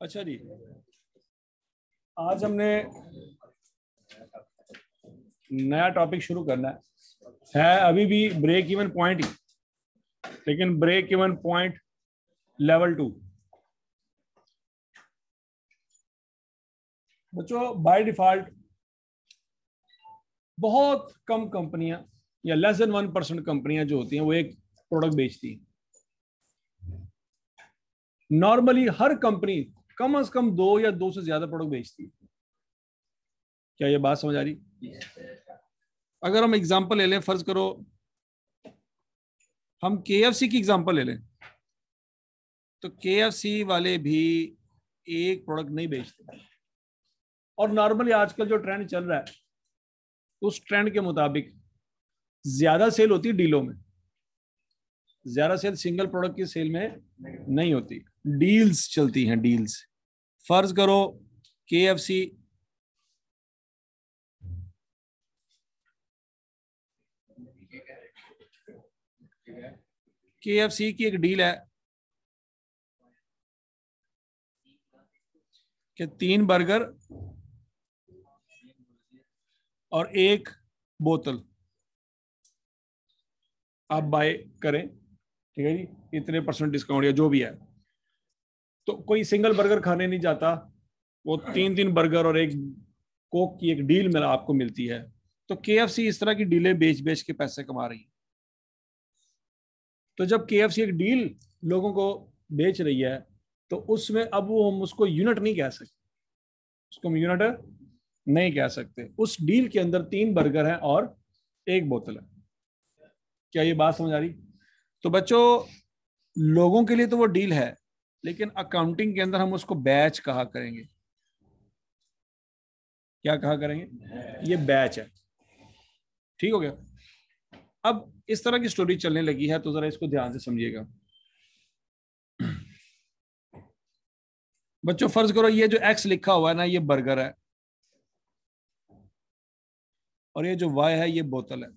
अच्छा जी, आज हमने नया टॉपिक शुरू करना है अभी भी ब्रेक इवन पॉइंट ही, लेकिन ब्रेक इवन पॉइंट लेवल 2। बच्चों, बाय डिफॉल्ट बहुत कम कंपनियां या लेस देन 1% कंपनियां जो होती हैं वो एक प्रोडक्ट बेचती हैं। नॉर्मली हर कंपनी कम से कम 2 या 2 से ज्यादा प्रोडक्ट बेचती है। क्या ये बात समझ आ रही? अगर हम एग्जांपल ले लें, फर्ज करो हम केएफसी की एग्जांपल ले लें, तो केएफसी वाले भी एक प्रोडक्ट नहीं बेचते। और नॉर्मली आजकल जो ट्रेंड चल रहा है उस ट्रेंड के मुताबिक ज्यादा सेल होती है डीलों में, ज्यादा सेल सिंगल प्रोडक्ट की सेल में नहीं होती, डील्स चलती हैं, डील्स। फर्ज करो केएफसी केएफसी की एक डील है कि 3 बर्गर और 1 बोतल आप बाय करें, ठीक है जी, इतने % डिस्काउंट या जो भी है। तो कोई सिंगल बर्गर खाने नहीं जाता, वो 3 बर्गर और 1 कोक की एक डील में आपको मिलती है, तो KFC इस तरह की डीलें बेच बेच के पैसे कमा रही है। तो जब KFC एक डील लोगों को बेच रही है, तो उसमें अब वो हम उसको यूनिट नहीं कह सकते, उसको हम यूनिट नहीं कह सकते। उस डील के अंदर 3 बर्गर हैं और 1 बोतल है। क्या ये बात समझ आ रही? तो बच्चों, लोगों के लिए तो वो डील है, लेकिन अकाउंटिंग के अंदर हम उसको बैच कहा करेंगे। क्या कहा करेंगे? ये बैच है। ठीक हो गया? अब इस तरह की स्टोरी चलने लगी है, तो जरा इसको ध्यान से समझिएगा। बच्चों फर्ज करो ये जो X लिखा हुआ है ना, ये बर्गर है, और ये जो Y है ये बोतल है।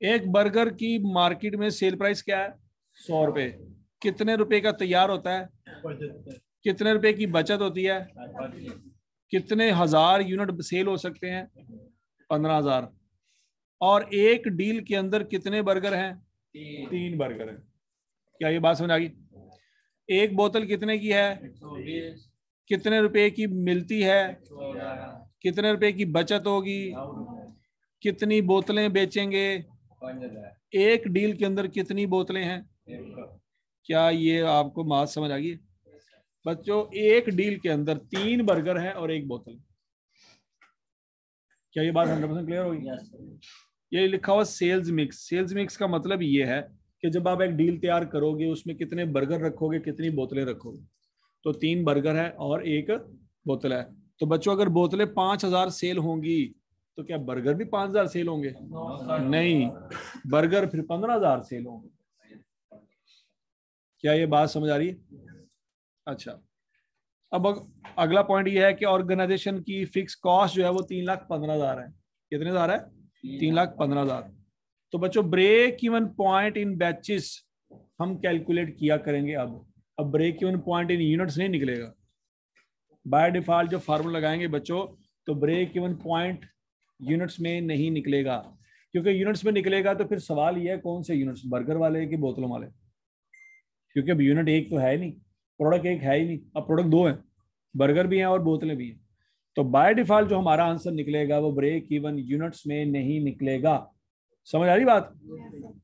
एक बर्गर की मार्केट में सेल प्राइस क्या है? 100 रुपए। कितने रुपए का तैयार होता है? कितने रुपए की बचत होती है? कितने हजार यूनिट सेल हो सकते हैं? 15,000। और एक डील के अंदर कितने बर्गर हैं? 3 बर्गर हैं। क्या ये बात समझ आ गई? एक बोतल कितने की है? कितने रुपए की मिलती है? कितने रुपए की बचत होगी? कितनी बोतलें बेचेंगे? एक डील के अंदर कितनी बोतलें हैं? क्या ये आपको बात समझ आ गई? बच्चों एक डील के अंदर 3 बर्गर हैं और 1 बोतल। क्या ये बात 100% क्लियर होगी? ये लिखा हुआ सेल्स मिक्स। सेल्स मिक्स का मतलब ये है कि जब आप एक डील तैयार करोगे, उसमें कितने बर्गर रखोगे, कितनी बोतलें रखोगे। तो 3 बर्गर है और 1 बोतल है। तो बच्चों अगर बोतलें 5,000 सेल होंगी, तो क्या बर्गर भी 5,000 सेल होंगे? नहीं, बर्गर फिर 15,000 सेल होंगे। क्या ये बात समझ आ रही है? अच्छा, अब अगला पॉइंट ये है कि ऑर्गेनाइजेशन की फिक्स कॉस्ट जो है वो 3,15,000 है। कितने हजार है? 3,15,000। तो बच्चों break even point in batches हम कैलकुलेट किया करेंगे। अब break even point in units नहीं निकलेगा। बाय डिफॉल्ट जो फार्मूला लगाएंगे बच्चों, तो ब्रेक इवन पॉइंट यूनिट्स में नहीं निकलेगा, क्योंकि यूनिट्स में निकलेगा तो फिर सवाल ये है कौन से यूनिट्स, बर्गर वाले कि बोतलों वाले? क्योंकि अब यूनिट एक तो है नहीं, प्रोडक्ट एक है ही नहीं, अब प्रोडक्ट 2 हैं, बर्गर भी हैं और बोतलें भी हैं। तो बाय डिफॉल्ट जो हमारा आंसर निकलेगा वो ब्रेक इवन यूनिट्स में नहीं निकलेगा। समझ आ रही बात?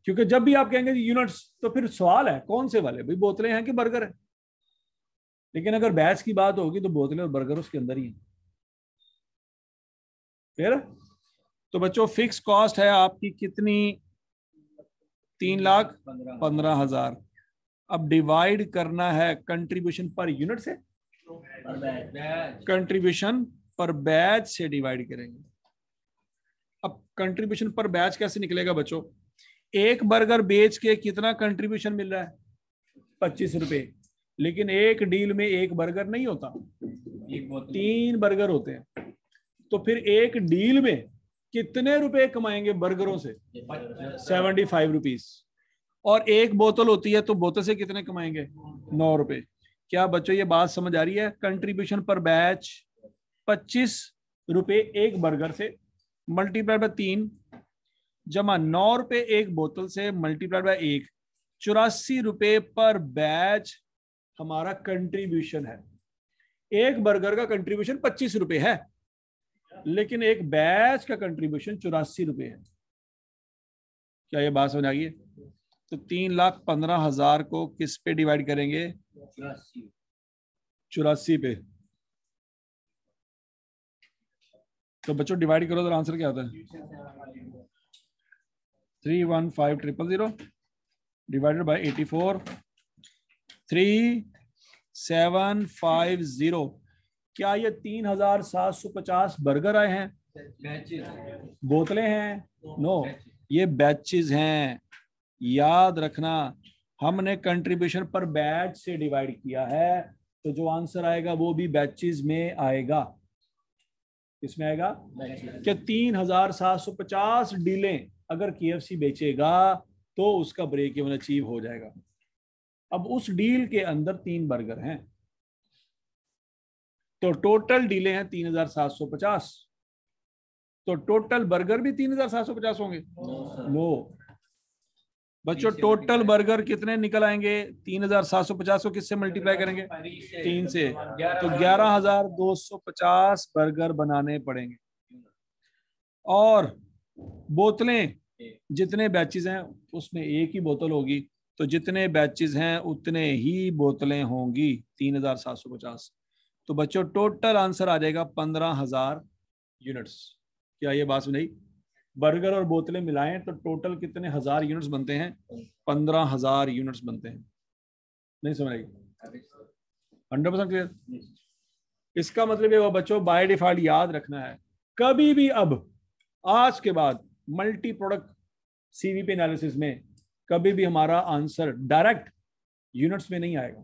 क्योंकि जब भी आप कहेंगे यूनिट्स, तो फिर सवाल है कौन से वाले, भाई बोतलें हैं कि बर्गर है। लेकिन अगर बैच की बात होगी तो बोतलें और बर्गर उसके अंदर ही है। फिर तो बच्चों फिक्स कॉस्ट है आपकी कितनी? 3,15,000। अब डिवाइड करना है कंट्रीब्यूशन पर यूनिट से, कंट्रीब्यूशन पर बैच से डिवाइड करेंगे। अब कंट्रीब्यूशन पर बैच कैसे निकलेगा बच्चों? एक बर्गर बेच के कितना कंट्रीब्यूशन मिल रहा है? 25 रुपए। लेकिन एक डील में 1 बर्गर नहीं होता, 3 बर्गर होते हैं। तो फिर एक डील में कितने रुपए कमाएंगे बर्गरों से? 75 रुपीज। और 1 बोतल होती है, तो बोतल से कितने कमाएंगे? 9 रुपए। क्या बच्चों ये बात समझ आ रही है? कंट्रीब्यूशन पर बैच 25 रुपए 1 बर्गर से मल्टीप्लाइड बाय 3 जमा 9 रुपए 1 बोतल से मल्टीप्लाइड बाय 1, 84 रुपए पर बैच हमारा कंट्रीब्यूशन है। एक बर्गर का कंट्रीब्यूशन 25 रुपए है, लेकिन एक बैच का कंट्रीब्यूशन 84 रुपए है। क्या ये बात समझ आ गई है? तो 3,15,000 को किस पे डिवाइड करेंगे? 84 पे। तो बच्चों डिवाइड करो तो आंसर क्या आता है? 315,000 डिवाइडेड बाय 84, 3,750। क्या ये 3,750 बर्गर आए हैं? बोतलें हैं? नो, ये बैचेस हैं। याद रखना, हमने कंट्रीब्यूशन पर बैच से डिवाइड किया है, तो जो आंसर आएगा वो भी बैचेस में आएगा। किसमें आएगा? कि 3,750 डीलें अगर KFC बेचेगा तो उसका ब्रेक इवन अचीव हो जाएगा। अब उस डील के अंदर 3 बर्गर हैं, तो टोटल डीलें हैं 3,750। तो टोटल बर्गर भी 3,750 होंगे? नो, बच्चों टोटल बर्गर कितने निकल आएंगे? 3750 को किससे मल्टीप्लाई करेंगे? 3 से। तो 11250 बर्गर बनाने पड़ेंगे। और बोतलें जितने बैचेस हैं उसमें एक ही बोतल होगी, तो जितने बैचेस हैं उतने ही बोतलें होंगी, 3750। तो बच्चों टोटल आंसर आ जाएगा 15,000 यूनिट्स। क्या ये बात नहीं? बर्गर और बोतलें मिलाएं तो टोटल कितने हजार यूनिट्स बनते हैं? 15,000 यूनिट्स बनते हैं। नहीं समझ आई? 100% क्लियर? इसका मतलब ये हुआ बच्चों, बाय डिफॉल्ट याद रखना है, कभी भी अब आज के बाद मल्टी प्रोडक्ट सीवीपी एनालिसिस में कभी भी हमारा आंसर डायरेक्ट यूनिट्स में नहीं आएगा।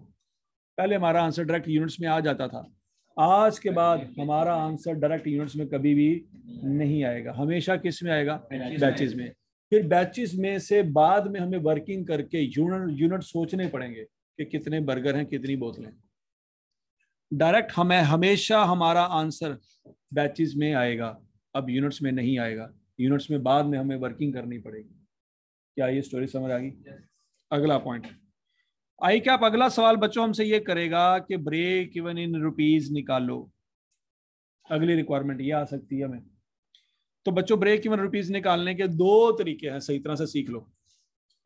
पहले हमारा आंसर डायरेक्ट यूनिट्स में आ जाता था, आज के बाद हमारा आंसर डायरेक्ट यूनिट्स में कभी भी नहीं आएगा, हमेशा किस में आएगा? बैचेस में। फिर बैचेस में से बाद में हमें वर्किंग करके यूनिट सोचने पड़ेंगे कि कितने बर्गर हैं, कितनी बोतलें। डायरेक्ट हमें हमेशा हमारा आंसर बैचेस में आएगा, अब यूनिट्स में नहीं आएगा। यूनिट्स में बाद में हमें वर्किंग करनी पड़ेगी। क्या ये स्टोरी समझ आ गई? अगला पॉइंट आई कैप, अगला सवाल बच्चों हमसे ये करेगा कि ब्रेक इवन इन रुपीज निकालो। अगली रिक्वायरमेंट ये आ सकती है हमें। तो बच्चों ब्रेक इवन रुपीज निकालने के दो तरीके हैं, सही तरह से सीख लो।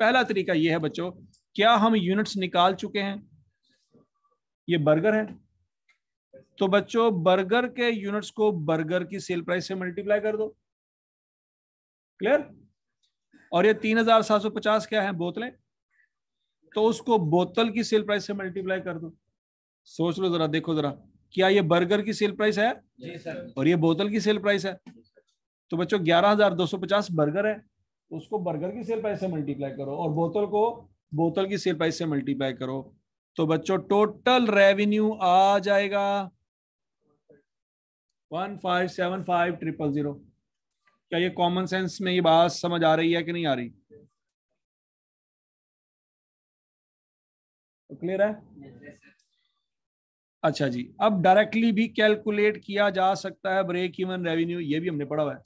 पहला तरीका ये है बच्चों, क्या हम यूनिट्स निकाल चुके हैं? ये बर्गर है, तो बच्चों बर्गर के यूनिट्स को बर्गर की सेल प्राइस से मल्टीप्लाई कर दो। क्लियर? और ये 3750 क्या है? बोतलें, तो उसको बोतल की सेल प्राइस से मल्टीप्लाई कर दो। सोच लो जरा, देखो जरा, क्या ये बर्गर की सेल प्राइस है? जी सर। और ये बोतल की सेल प्राइस है। तो बच्चों 11,250 बर्गर है, उसको बर्गर की सेल प्राइस से मल्टीप्लाई करो और बोतल को बोतल की सेल प्राइस से मल्टीप्लाई करो, तो बच्चों टोटल रेवेन्यू आ जाएगा 1575000। क्या ये कॉमन सेंस में ये बात समझ आ रही है कि नहीं आ रही? तो क्लियर है? अच्छा जी, अब डायरेक्टली भी कैलकुलेट किया जा सकता है ब्रेक इवन रेवेन्यू, ये भी हमने पढ़ा हुआ है।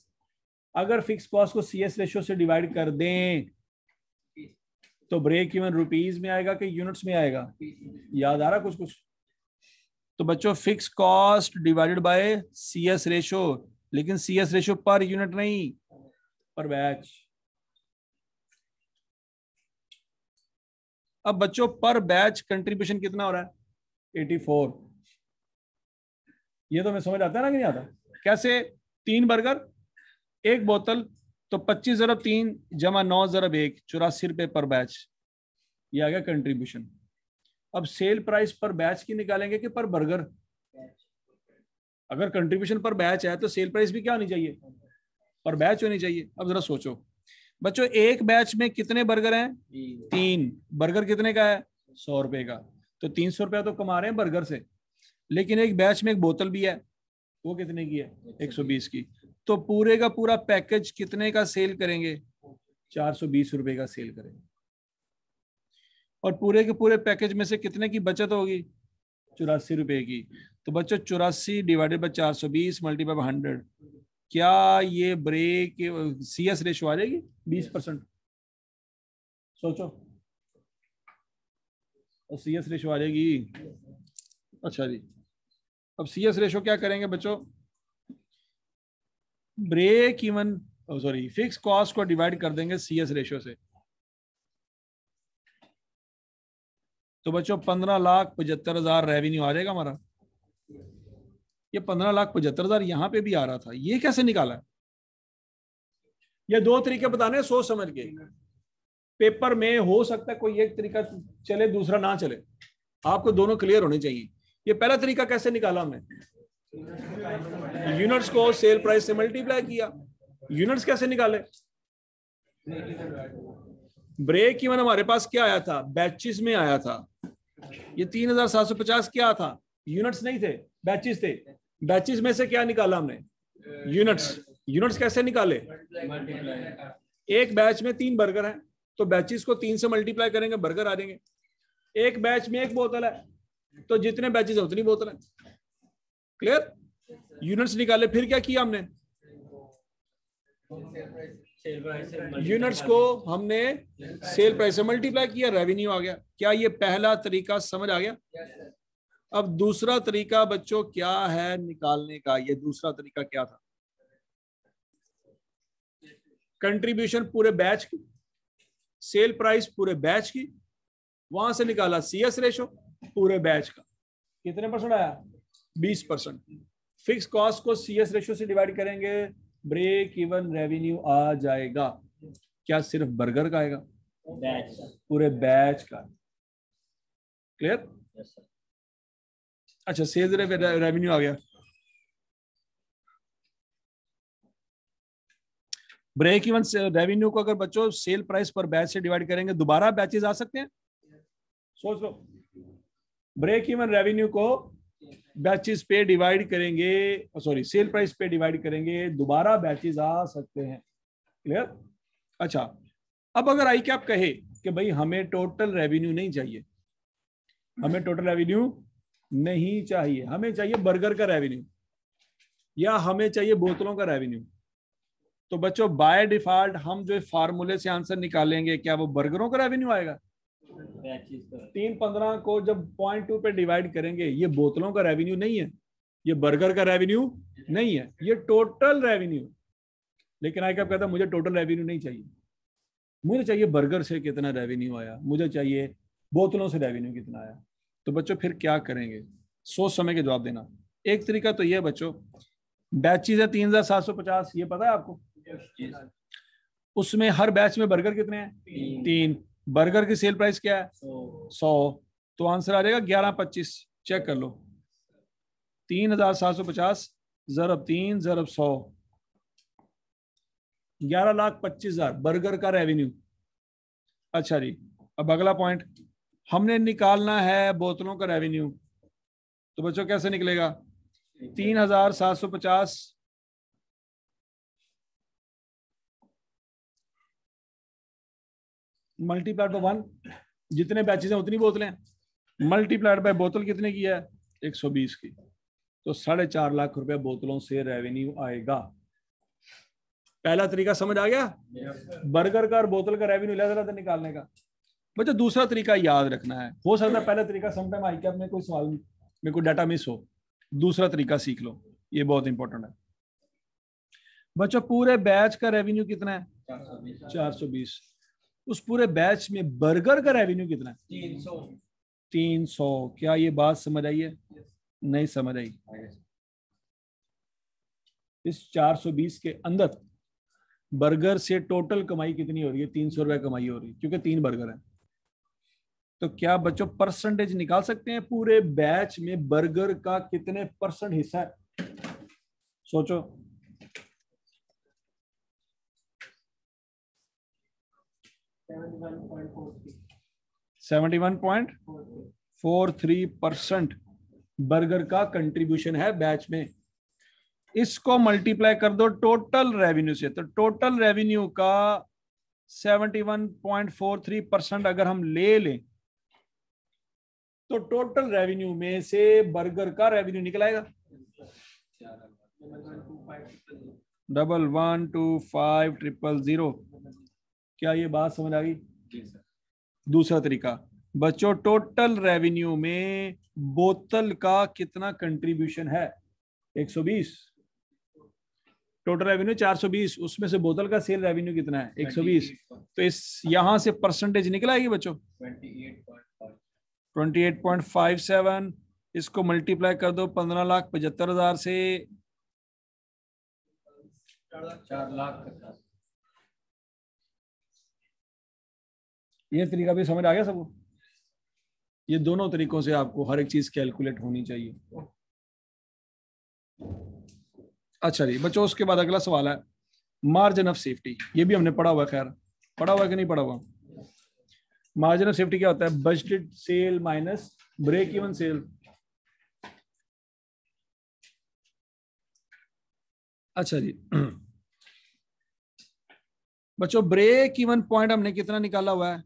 अगर फिक्स कॉस्ट को सीएस रेशियो से डिवाइड कर दें तो ब्रेक इवन रुपीज में आएगा कि यूनिट्स में आएगा? याद आ रहा कुछ कुछ? तो बच्चों fix cost divided bye CS ratio, लेकिन सीएस रेशियो पर यूनिट नहीं, पर बैच। अब बच्चों पर बैच कंट्रीब्यूशन कितना हो रहा है? 84। ये तो मैं समझ आता है ना कि नहीं आता? कैसे? 3 बर्गर 1 बोतल, तो 25 × 3 जमा 9 × 1 84 रुपए पर बैच, ये आ गया कंट्रीब्यूशन। अब सेल प्राइस पर बैच की निकालेंगे कि पर बर्गर? अगर कंट्रीब्यूशन पर बैच है तो सेल प्राइस भी क्या होनी चाहिए? पर बैच होनी चाहिए। अब जरा सोचो बच्चों, एक बैच में कितने बर्गर हैं? 3। बर्गर कितने का है? 100 रुपए का, तो 300 रुपया तो कमा रहे हैं बर्गर से, लेकिन एक बैच में एक बोतल भी है, वो कितने की है? 120 की। तो पूरे का पूरा पैकेज कितने का सेल करेंगे? 420 रुपए का सेल करेंगे। और पूरे के पूरे पैकेज में से कितने की बचत होगी? 84 रुपए की। तो बच्चों 84 डिवाइडेड बाय 420 मल्टीप्लाई बाय 100, क्या ये ब्रेक सीएस रेशियो आ जाएगी? 20%। सोचो, और सीएस रेशियो आ जाएगी। अच्छा जी, अब सीएस रेशियो क्या करेंगे बच्चों? Break even sorry fix cost को डिवाइड कर देंगे सीएस रेशियो से। तो बच्चों 15,75,000 रेवेन्यू आ जाएगा हमारा। ये 15,75,000 यहां पे भी आ रहा था, ये कैसे निकाला? ये दो तरीके बताने सोच समझ के। पेपर में हो सकता है कोई एक तरीका चले, दूसरा ना चले, आपको दोनों क्लियर होने चाहिए। ये पहला तरीका कैसे निकाला हमने? यूनिट्स को सेल प्राइस से मल्टीप्लाई किया। यूनिट्स कैसे निकाले? ब्रेक इवन हमारे पास क्या आया था? बैचेस में आया था। ये 3750 क्या था? यूनिट्स नहीं थे, बैचेस थे। बैचेस में से क्या निकाला हमने? यूनिट्स। यूनिट्स कैसे निकाले? एक बैच में 3 बर्गर हैं, तो बैचेस को 3 से मल्टीप्लाई करेंगे, बर्गर आ जाएंगे। एक बैच में 1 बोतल है, तो जितने बैचेस है उतनी बोतल है। क्लियर? यूनिट्स निकाले, फिर क्या किया हमने? यूनिट्स को हमने सेल प्राइस से मल्टीप्लाई किया, रेवेन्यू आ गया। क्या ये पहला तरीका समझ आ गया? अब दूसरा तरीका बच्चों क्या है निकालने का? ये दूसरा तरीका क्या था? कंट्रीब्यूशन पूरे बैच की, सेल प्राइस पूरे बैच की, वहां से निकाला CS रेशो पूरे बैच का। कितने परसेंट आया? 20%। फिक्स कॉस्ट को CS रेशो से डिवाइड करेंगे, ब्रेक इवन रेवेन्यू आ जाएगा। क्या सिर्फ बर्गर का आएगा? बैच, पूरे बैच का। क्लियर? अच्छा, सेल्स रेवेन्यू आ गया। ब्रेक इवन रेवेन्यू को अगर बच्चों सेल प्राइस पर बैच से डिवाइड करेंगे, दोबारा बैचेस आ सकते हैं? सोच लो, ब्रेक इवन रेवेन्यू को बैचेस पे डिवाइड करेंगे, सॉरी सेल प्राइस पे डिवाइड करेंगे, दोबारा बैचेस आ सकते हैं। क्लियर? अच्छा, अब अगर आई कैप कहे कि भाई हमें टोटल रेवेन्यू नहीं चाहिए, हमें टोटल रेवेन्यू नहीं चाहिए, हमें चाहिए बर्गर का रेवेन्यू या हमें चाहिए बोतलों का रेवेन्यू, तो बच्चों बाय डिफॉल्ट हम जो फार्मूले से आंसर निकालेंगे, क्या वो बर्गरों का रेवेन्यू आएगा? 315 को जब 0.2 पे डिवाइड करेंगे, ये बोतलों का रेवेन्यू नहीं है, ये बर्गर का रेवेन्यू नहीं है, ये टोटल रेवेन्यू। लेकिन आई कैप कहता है मुझे टोटल रेवेन्यू नहीं चाहिए, मुझे चाहिए बर्गर से कितना रेवेन्यू आया, मुझे चाहिए बोतलों से रेवेन्यू कितना आया। तो बच्चों फिर क्या करेंगे? सोच समझ के जवाब देना। एक तरीका तो ये है बच्चों, बैचेस है 3750, ये पता है आपको? उसमें हर बैच में बर्गर कितने हैं? 3। बर्गर की सेल प्राइस क्या है? 100। तो आंसर आ जाएगा 1125। चेक कर लो, 3750 ज़रब 3 ज़रब 100, 11,25,000 बर्गर का रेवेन्यू। अच्छा जी, अब अगला पॉइंट, हमने निकालना है बोतलों का रेवेन्यू। तो बच्चों कैसे निकलेगा? 3,750 मल्टीप्लाइड बाय 1, जितने बैचेस हैं उतनी बोतलें, मल्टीप्लाइड बाय बोतल कितने की है? 120 की। तो 4.5 लाख रुपए बोतलों से रेवेन्यू आएगा। पहला तरीका समझ आ गया? बर्गर का और बोतल का रेवेन्यू अलग निकालने का। बच्चों दूसरा तरीका याद रखना है, हो सकता है पहला तरीका समटाइम आई कैप में कोई सवाल में कोई डाटा मिस हो, दूसरा तरीका सीख लो, ये बहुत इंपॉर्टेंट है। बच्चों पूरे बैच का रेवेन्यू कितना है? 420। उस पूरे बैच में बर्गर का रेवेन्यू कितना है? 300। क्या ये बात समझ आई है? नहीं समझ आई? इस 420 के अंदर बर्गर से टोटल कमाई कितनी हो रही है? 300 रुपए कमाई हो रही है, क्योंकि 3 बर्गर है। तो क्या बच्चों परसेंटेज निकाल सकते हैं पूरे बैच में बर्गर का कितने % हिस्सा है? सोचो। सेवेंटी 41.43% बर्गर का कंट्रीब्यूशन है बैच में। इसको मल्टीप्लाई कर दो टोटल रेवेन्यू से, तो टोटल रेवेन्यू का 71.43% अगर हम ले लें, तो टोटल रेवेन्यू में से बर्गर का रेवेन्यू निकल आएगा 112500। क्या ये बात समझ आ गई? दूसरा तरीका बच्चों, टोटल रेवेन्यू में बोतल का कितना कंट्रीब्यूशन है? 120। टोटल रेवेन्यू 420, उसमें से बोतल का सेल रेवेन्यू कितना है? 120। तो इस यहां से परसेंटेज निकल आएगी बच्चों 28.57। इसको मल्टीप्लाई कर दो 15,75,000 से, 4 लाख। ये तरीका भी समझ आ गया सबको? ये दोनों तरीकों से आपको हर एक चीज कैलकुलेट होनी चाहिए। अच्छा जी बच्चों, उसके बाद अगला सवाल है मार्जिन ऑफ सेफ्टी। ये भी हमने पढ़ा हुआ है, खैर पढ़ा हुआ है कि नहीं पढ़ा हुआ? मार्जिन ऑफ सेफ्टी क्या होता है? Budgeted sale minus break even sale. अच्छा जी बच्चों, ब्रेक इवन पॉइंट हमने कितना निकाला हुआ है?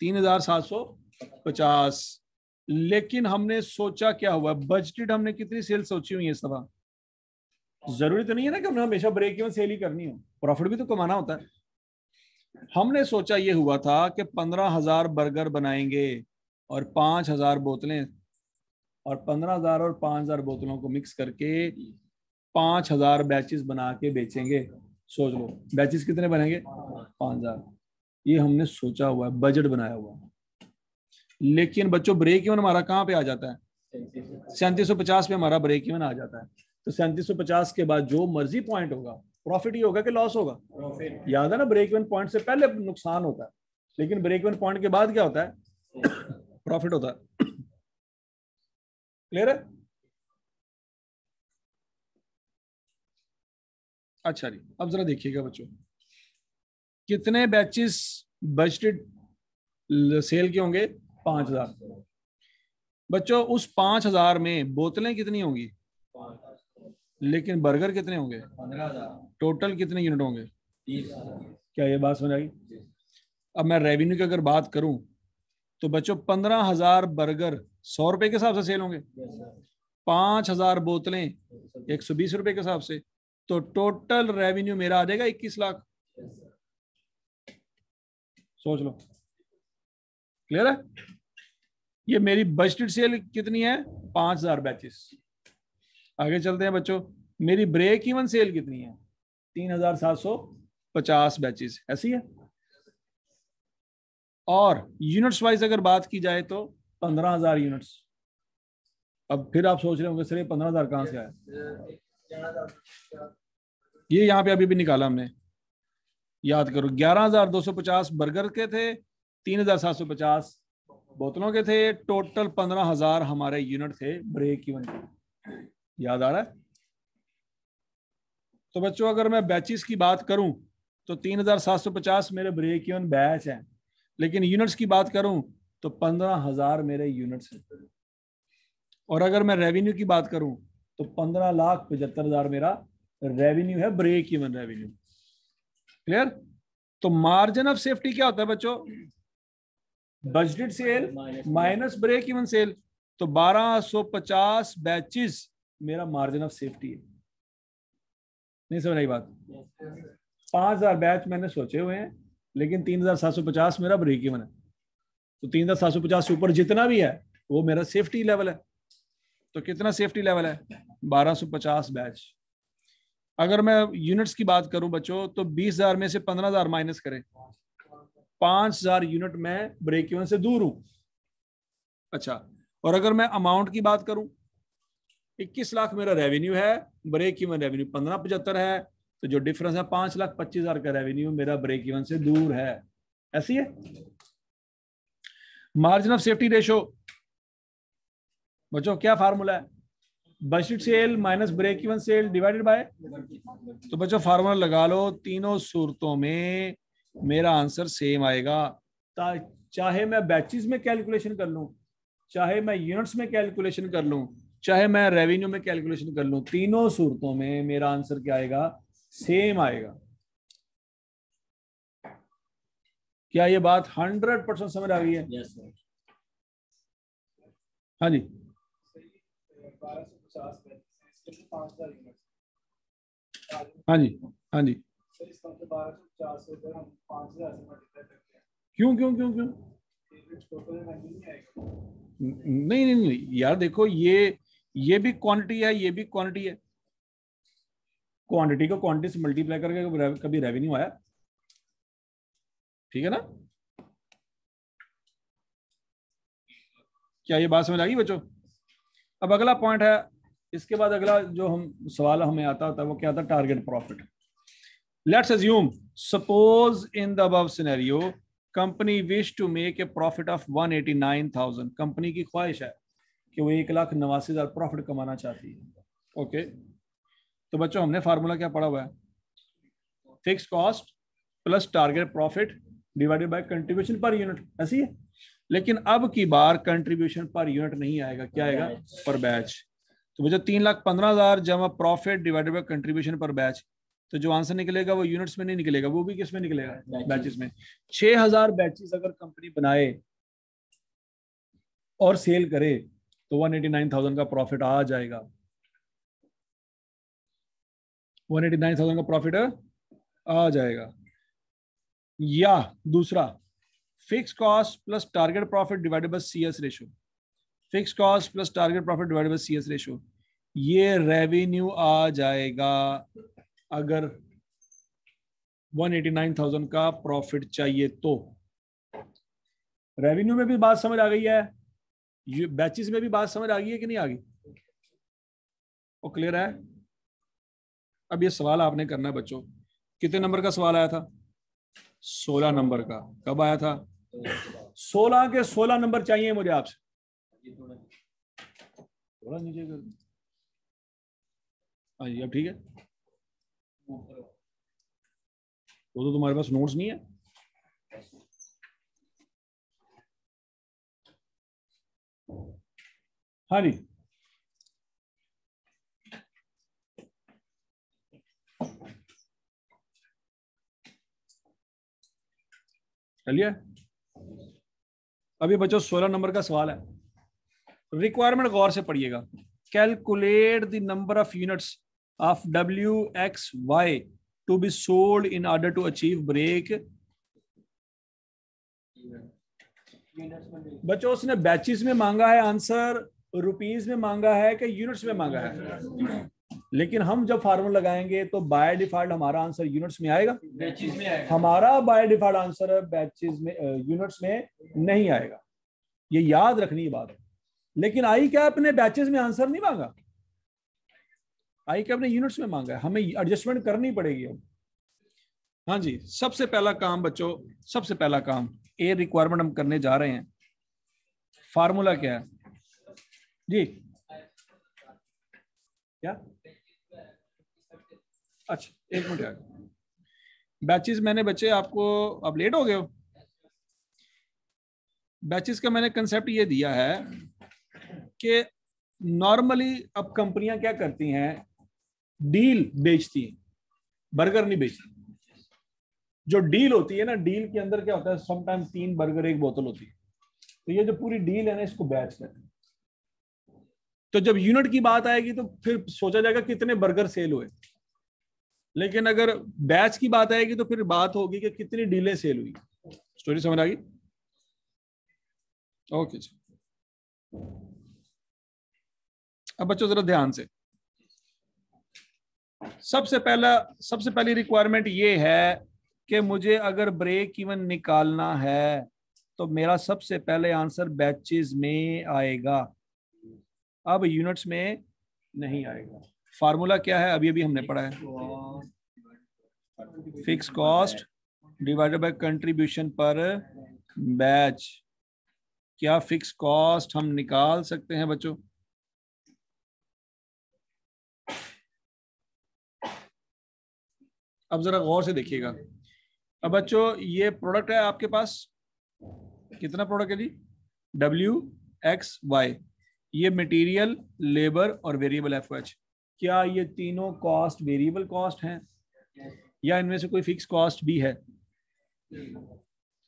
3,750। लेकिन हमने सोचा क्या हुआ? बजटेड हमने कितनी सेल सोची हुई है सभा? जरूरी तो नहीं है ना कि हमने हमेशा ब्रेक इवन सेल ही करनी हो, प्रॉफिट भी तो कमाना होता है। हमने सोचा ये हुआ था कि 15,000 बर्गर बनाएंगे और 5,000 बोतलें, और 15,000 और 5,000 बोतलों को मिक्स करके 5,000 बैचेस बना के बेचेंगे। सोच लो बैचेस कितने बनेंगे, 5,000। ये हमने सोचा हुआ है, बजट बनाया हुआ है। लेकिन बच्चों ब्रेक इवन हमारा कहाँ पे आ जाता है, 3750 पे हमारा ब्रेक इवन आ जाता है। तो 3750 के बाद जो मर्जी पॉइंट होगा, प्रॉफिट ही होगा कि लॉस होगा, प्रॉफिट। याद है ना, ब्रेक इवन पॉइंट से पहले नुकसान होता है, लेकिन ब्रेक इवन पॉइंट के बाद क्या होता है, प्रॉफिट होता है। क्लियर है? अच्छा जी, अब जरा देखिएगा बच्चों, कितने बैचेस बजटेड सेल के होंगे, 5,000। बच्चों उस 5,000 में बोतलें कितनी होंगी, लेकिन बर्गर कितने होंगे, 15,000। टोटल कितने यूनिट होंगे, 30,000। क्या ये बात समझ आई? अब मैं रेवेन्यू की अगर बात करूं तो बच्चों 15,000 बर्गर 100 रुपए के हिसाब से सेल होंगे, 5,000 बोतलें 120 रुपए के हिसाब से, तो टोटल रेवेन्यू मेरा आ जाएगा 21 लाख। सोच लो, क्लियर है? ये मेरी बजटेड सेल कितनी है, 5,000 बैचेस। आगे चलते हैं बच्चों, मेरी ब्रेक इवन सेल कितनी है, 3,750 बैचेस, ऐसी है। और यूनिट्स वाइज अगर बात की जाए तो 15,000 यूनिट्स। अब फिर आप सोच रहे होंगे सर ये 15,000 कहां से आया, ये यहां पे अभी भी निकाला हमने, याद करो 11,250 बर्गर के थे, 3,750 बोतलों के थे, टोटल 15,000 हमारे यूनिट थे ब्रेक इवन के। याद आ रहा है? तो बच्चों अगर मैं बैचेस की बात करूं तो 3,750 मेरे ब्रेक इवन बैच हैं, लेकिन यूनिट्स की बात करूं तो 15,000 मेरे यूनिट्स हैं। और अगर मैं रेवेन्यू की बात करूं तो 15,75,000 मेरा रेवेन्यू है, ब्रेक इवन रेवेन्यू। क्लियर? तो मार्जिन ऑफ सेफ्टी क्या होता है बच्चों, budgeted sale minus break even sale. तो 1,250 बैचेस मेरा मार्जिन ऑफ सेफ्टी है। नहीं समझ आई बात? 5,000 बैच मैंने सोचे हुए हैं, लेकिन 3,750 मेरा ब्रेक इवन है। तो 3,750 से ऊपर जितना भी है वो मेरा सेफ्टी लेवल है। तो कितना सेफ्टी लेवल है, 1,250 बैच। अगर मैं यूनिट्स की बात करूं बच्चों तो 20,000 में से 15,000 माइनस करें, 5,000 यूनिट में ब्रेक इवन से दूर हूं। अच्छा, और अगर मैं अमाउंट की बात करूं, 21 लाख मेरा रेवेन्यू है, ब्रेक इवन रेवेन्यू 1575 है, तो जो डिफरेंस है 5,25,000 का रेवेन्यू मेरा ब्रेक इवन से दूर है। ऐसी है। मार्जिन ऑफ सेफ्टी रेशो बच्चों क्या फार्मूला है, budgeted sale minus break even sale divided by. तो बच्चों फार्मूला लगा लो, तीनों सूरतों में मेरा आंसर सेम आएगा। चाहे मैं बैचेस में कैलकुलेशन कर लूं, चाहे मैं यूनिट्स में कैलकुलेशन कर लूं, चाहे मैं रेवेन्यू में कैलकुलेशन कर लूं, तीनों सूरतों में मेरा आंसर क्या आएगा, सेम आएगा। क्या ये बात 100% समझ आ गई है? yes, हाँ जी। हाँ जी, हाँ जी। क्यों क्यों क्यों क्यों? नहीं नहीं नहीं यार, देखो ये भी क्वांटिटी है, ये भी क्वांटिटी है। क्वांटिटी को क्वांटिटी से मल्टीप्लाई करके कभी रेवेन्यू आया? ठीक है ना? क्या ये बात समझ आ गई बच्चों? अब अगला पॉइंट है, इसके बाद अगला जो हम सवाल हमें आता होता है वो क्या था, target profit. Let's assume, suppose in the above scenario company wish to make a profit of 189,000। Company की ख्वाहिश है कि वो 1,89,000 प्रॉफिट कमाना चाहती है। ओके, तो बच्चों हमने फार्मूला क्या पढ़ा हुआ है, fix cost plus target profit divided by contribution per unit. ऐसी है। लेकिन अब की बार कंट्रीब्यूशन पर यूनिट नहीं आएगा, क्या आएगा, पर बैच। तो बच्चों 3,15,000 जमा प्रॉफिट डिवाइडेड बाय कंट्रीब्यूशन पर बैच। तो जो आंसर निकलेगा वो यूनिट्स में नहीं निकलेगा, वो भी किस में निकलेगा, बैचेस में। 6,000 बैचेस अगर कंपनी बनाए और सेल करे तो 189,000 का प्रॉफिट आ जाएगा। 189,000 का प्रॉफिट आ जाएगा। या दूसरा fix cost plus target profit divided by CS ratio, fix cost plus target profit divided by CS ratio, ये रेवेन्यू आ जाएगा अगर 189,000 का प्रॉफिट चाहिए तो। रेवेन्यू में भी बात समझ आ गई है, बैचेस में भी बात समझ आ गई है कि नहीं आ गई? वो क्लियर है? अब ये सवाल आपने करना है बच्चों। कितने नंबर का सवाल आया था? 16 नंबर का। कब आया था? 16 के 16 नंबर चाहिए मुझे आपसे। थोड़ा नीचे कर, हाँ जी अब ठीक है। वो तो तुम्हारे पास नोट्स नहीं है। हाँ जी चलिए, अभी बच्चों 16 नंबर का सवाल है। रिक्वायरमेंट गौर से पढ़िएगा। Calculate the number of units of WXY to be sold in order to achieve break. बच्चों उसने बैचेस में मांगा है आंसर, रुपीज में मांगा है कि यूनिट्स में मांगा है? लेकिन हम जब फार्मूला लगाएंगे तो बाय डिफॉल्ट हमारा आंसर यूनिट्स में आएगा, बैचेस में आएगा। हमारा बाय डिफॉल्ट आंसर बैचेस में, यूनिट्स में नहीं आएगा। ये याद रखनी बात है। लेकिन आई कैप ने बैचेस में आंसर नहीं मांगा, आई कैप ने यूनिट्स में मांगा है। हमें एडजस्टमेंट करनी पड़ेगी अब। हाँ जी, सबसे पहला काम बच्चों, सबसे पहला काम ए रिक्वायरमेंट हम करने जा रहे हैं। फार्मूला क्या है जी? क्या? अच्छा एक मिनट यार, बैचेस मैंने बच्चे आपको, अब लेट हो गए हो। बैचेस का मैंने कंसेप्ट ये दिया है कि नॉर्मली अब कंपनियां क्या करती हैं, डील बेचती हैं, बर्गर नहीं बेचती। जो डील होती है ना, डील के अंदर क्या होता है, समटाइम 3 बर्गर 1 बोतल होती है। तो ये जो पूरी डील है ना, इसको बैच कहते हैं। तो जब यूनिट की बात आएगी तो फिर सोचा जाएगा कितने बर्गर सेल हुए। लेकिन अगर बैच की बात आएगी तो फिर बात होगी कि कितनी डीलें सेल हुई। स्टोरी समझ आ गई? ओके जी। अब बच्चों जरा ध्यान से, सबसे पहली रिक्वायरमेंट ये है कि मुझे अगर ब्रेक इवन निकालना है तो मेरा सबसे पहले आंसर बैचेस में आएगा, अब यूनिट्स में नहीं आएगा। फार्मूला क्या है? अभी अभी हमने पढ़ा है, fix cost divided by contribution पर बैच। क्या फिक्स कॉस्ट हम निकाल सकते हैं बच्चों? अब जरा गौर से देखिएगा। अब बच्चों ये प्रोडक्ट है आपके पास, कितना प्रोडक्ट है जी? WXY। ये मटेरियल, लेबर और वेरिएबल FH। क्या ये तीनों कॉस्ट वेरिएबल कॉस्ट हैं या इनमें से कोई फिक्स कॉस्ट भी है?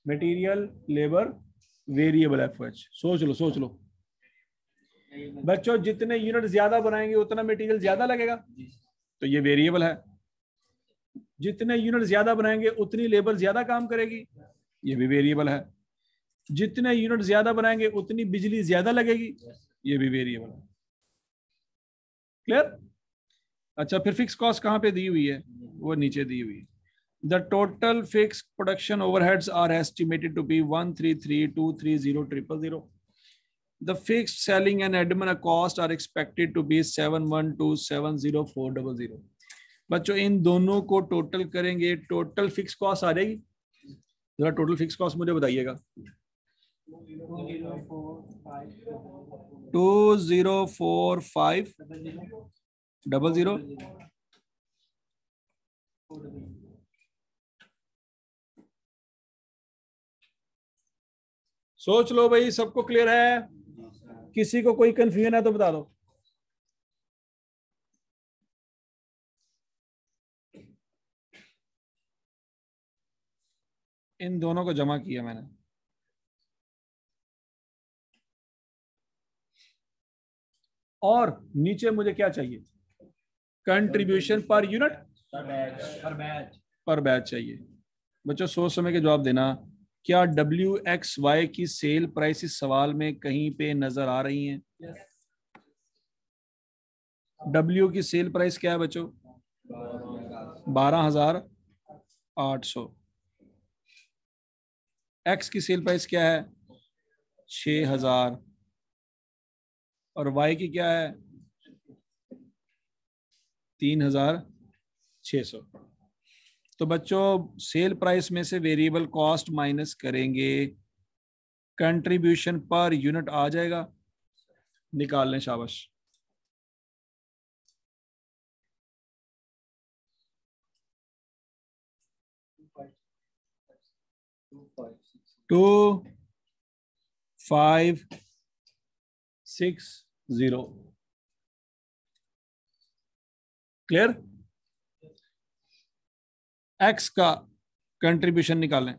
Material, labour, variable FH। सोच लो सोच लो बच्चों, जितने यूनिट ज्यादा बनाएंगे उतना मटेरियल ज्यादा लगेगा, तो ये वेरिएबल है। जितने यूनिट ज्यादा बनाएंगे उतनी लेबर ज्यादा काम करेगी, ये भी वेरिएबल है। जितने यूनिट ज्यादा बनाएंगे उतनी बिजली ज्यादा लगेगी, ये भी वेरिएबल है। क्लियर? अच्छा, फिर फिक्स कॉस्ट कहां पे दी हुई है? वो नीचे दी हुई है। The total fix production overheads are estimated to be 133,230,000. The fixed selling and admin cost are expected to be 712,704,000. बच्चों इन दोनों को टोटल करेंगे, टोटल फिक्स कॉस्ट आ जाएगी। जरा टोटल फिक्स कॉस्ट मुझे बताइएगा। 204500। सोच लो भाई, सबको क्लियर है? किसी को कोई कंफ्यूजन है तो बता दो। इन दोनों को जमा किया मैंने, और नीचे मुझे क्या चाहिए? कंट्रीब्यूशन पर यूनिट, पर बैच चाहिए। बच्चों सोच समय के जवाब देना। क्या WXY की सेल प्राइस इस सवाल में कहीं पे नजर आ रही है? W की सेल प्राइस क्या है बच्चों? 12,800। X की सेल प्राइस क्या है? 6,000। और Y की क्या है? 3,600। तो बच्चों सेल प्राइस में से वेरिएबल कॉस्ट माइनस करेंगे, कंट्रीब्यूशन पर यूनिट आ जाएगा। निकाल लें, शाबाश। टू 5 6 0। क्लियर? एक्स का कंट्रीब्यूशन निकालें।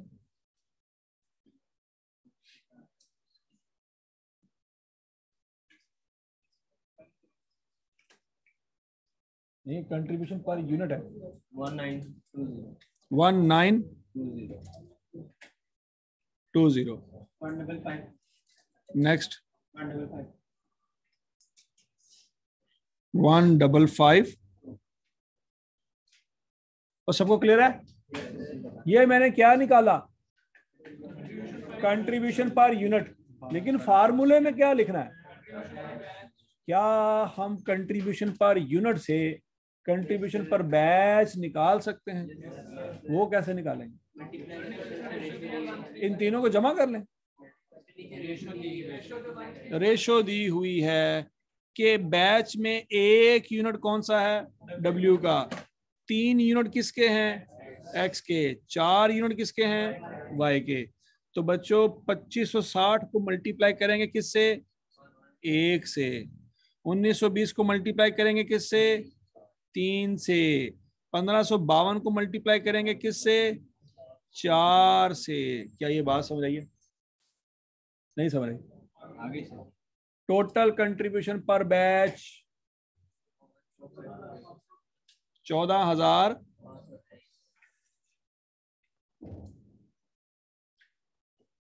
ये कंट्रीब्यूशन पर यूनिट है 1920। नेक्स्ट 155। और सबको क्लियर है? ये मैंने क्या निकाला? Contribution per unit. लेकिन फार्मूले में क्या लिखना है? क्या हम कंट्रीब्यूशन पर यूनिट से कंट्रीब्यूशन पर बैच निकाल सकते हैं? वो कैसे निकालेंगे? इन तीनों को जमा कर लें। रेशो दी हुई है कि बैच में एक यूनिट कौन सा है? W का। 3 यूनिट किसके हैं? X के। 4 यूनिट किसके हैं? Y के। तो बच्चों 2560 को मल्टीप्लाई करेंगे किससे? 1 से। 1920 को मल्टीप्लाई करेंगे किससे? 3 से। 1552 को मल्टीप्लाई करेंगे किससे? 4 से। क्या ये बात समझ आई है? नहीं समझ आई? आगे से टोटल कंट्रीब्यूशन पर बैच 14,000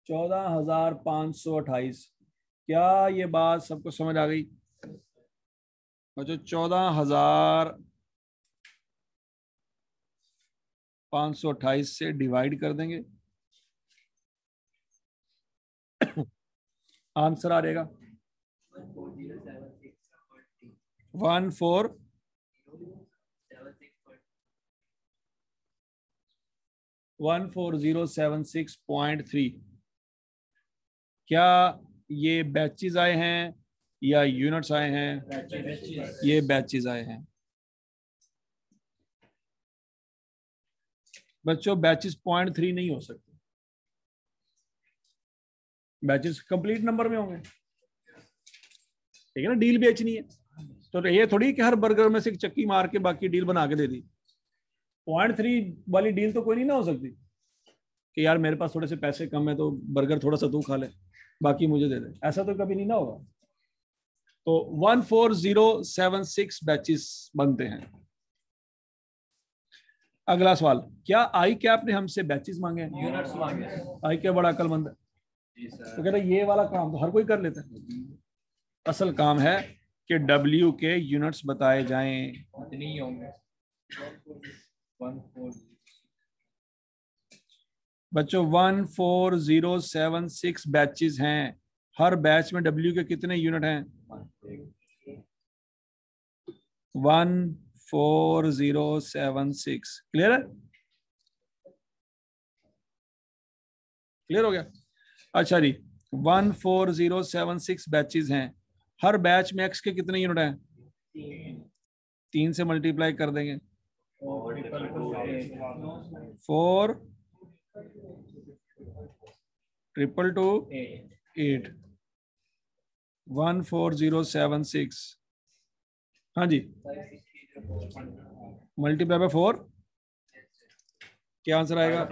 14,528। क्या ये बात सबको समझ आ गई बच्चों? 14,528 से डिवाइड कर देंगे, आंसर आ जाएगा 14076.3। क्या ये बैचेस आए हैं या यूनिट्स आए हैं? ये बैचेस आए हैं बच्चों। बैचेस 0.3 नहीं हो सकते, बैचेस कंप्लीट नंबर में होंगे। ठीक है ना? डील बेचनी है तो ये थोड़ी कि हर बर्गर में से एक चक्की मार के बाकी डील बना के दे दी। 0.3 वाली डील तो कोई नहीं ना हो सकती कि यार मेरे पास थोड़े से पैसे कम है तो बर्गर थोड़ा सा तू खा ले, बाकी मुझे दे दे। ऐसा तो कभी नहीं ना होगा। तो 14076 बैचेस बनते हैं। अगला सवाल, क्या आई कैप ने हमसे बैचेस मांगे हैं? यूनिट्स मांगे। आई कैप बड़ा अक्लमंद है, तो कहता है ये वाला काम तो हर कोई कर लेता है। असल काम है कि W के यूनिट्स बताए जाएं। नहीं होंगे बच्चों 14076 बैचेस हैं। हर बैच में W के कितने यूनिट हैं? 14076। क्लियर है? क्लियर हो गया? अच्छा जी, 14076 बैचेस हैं। हर बैच में X के कितने यूनिट हैं? 3 से मल्टीप्लाई कर देंगे। 4 222 8 14076। हाँ जी, मल्टीप्लाई बाय 4 क्या आंसर आएगा?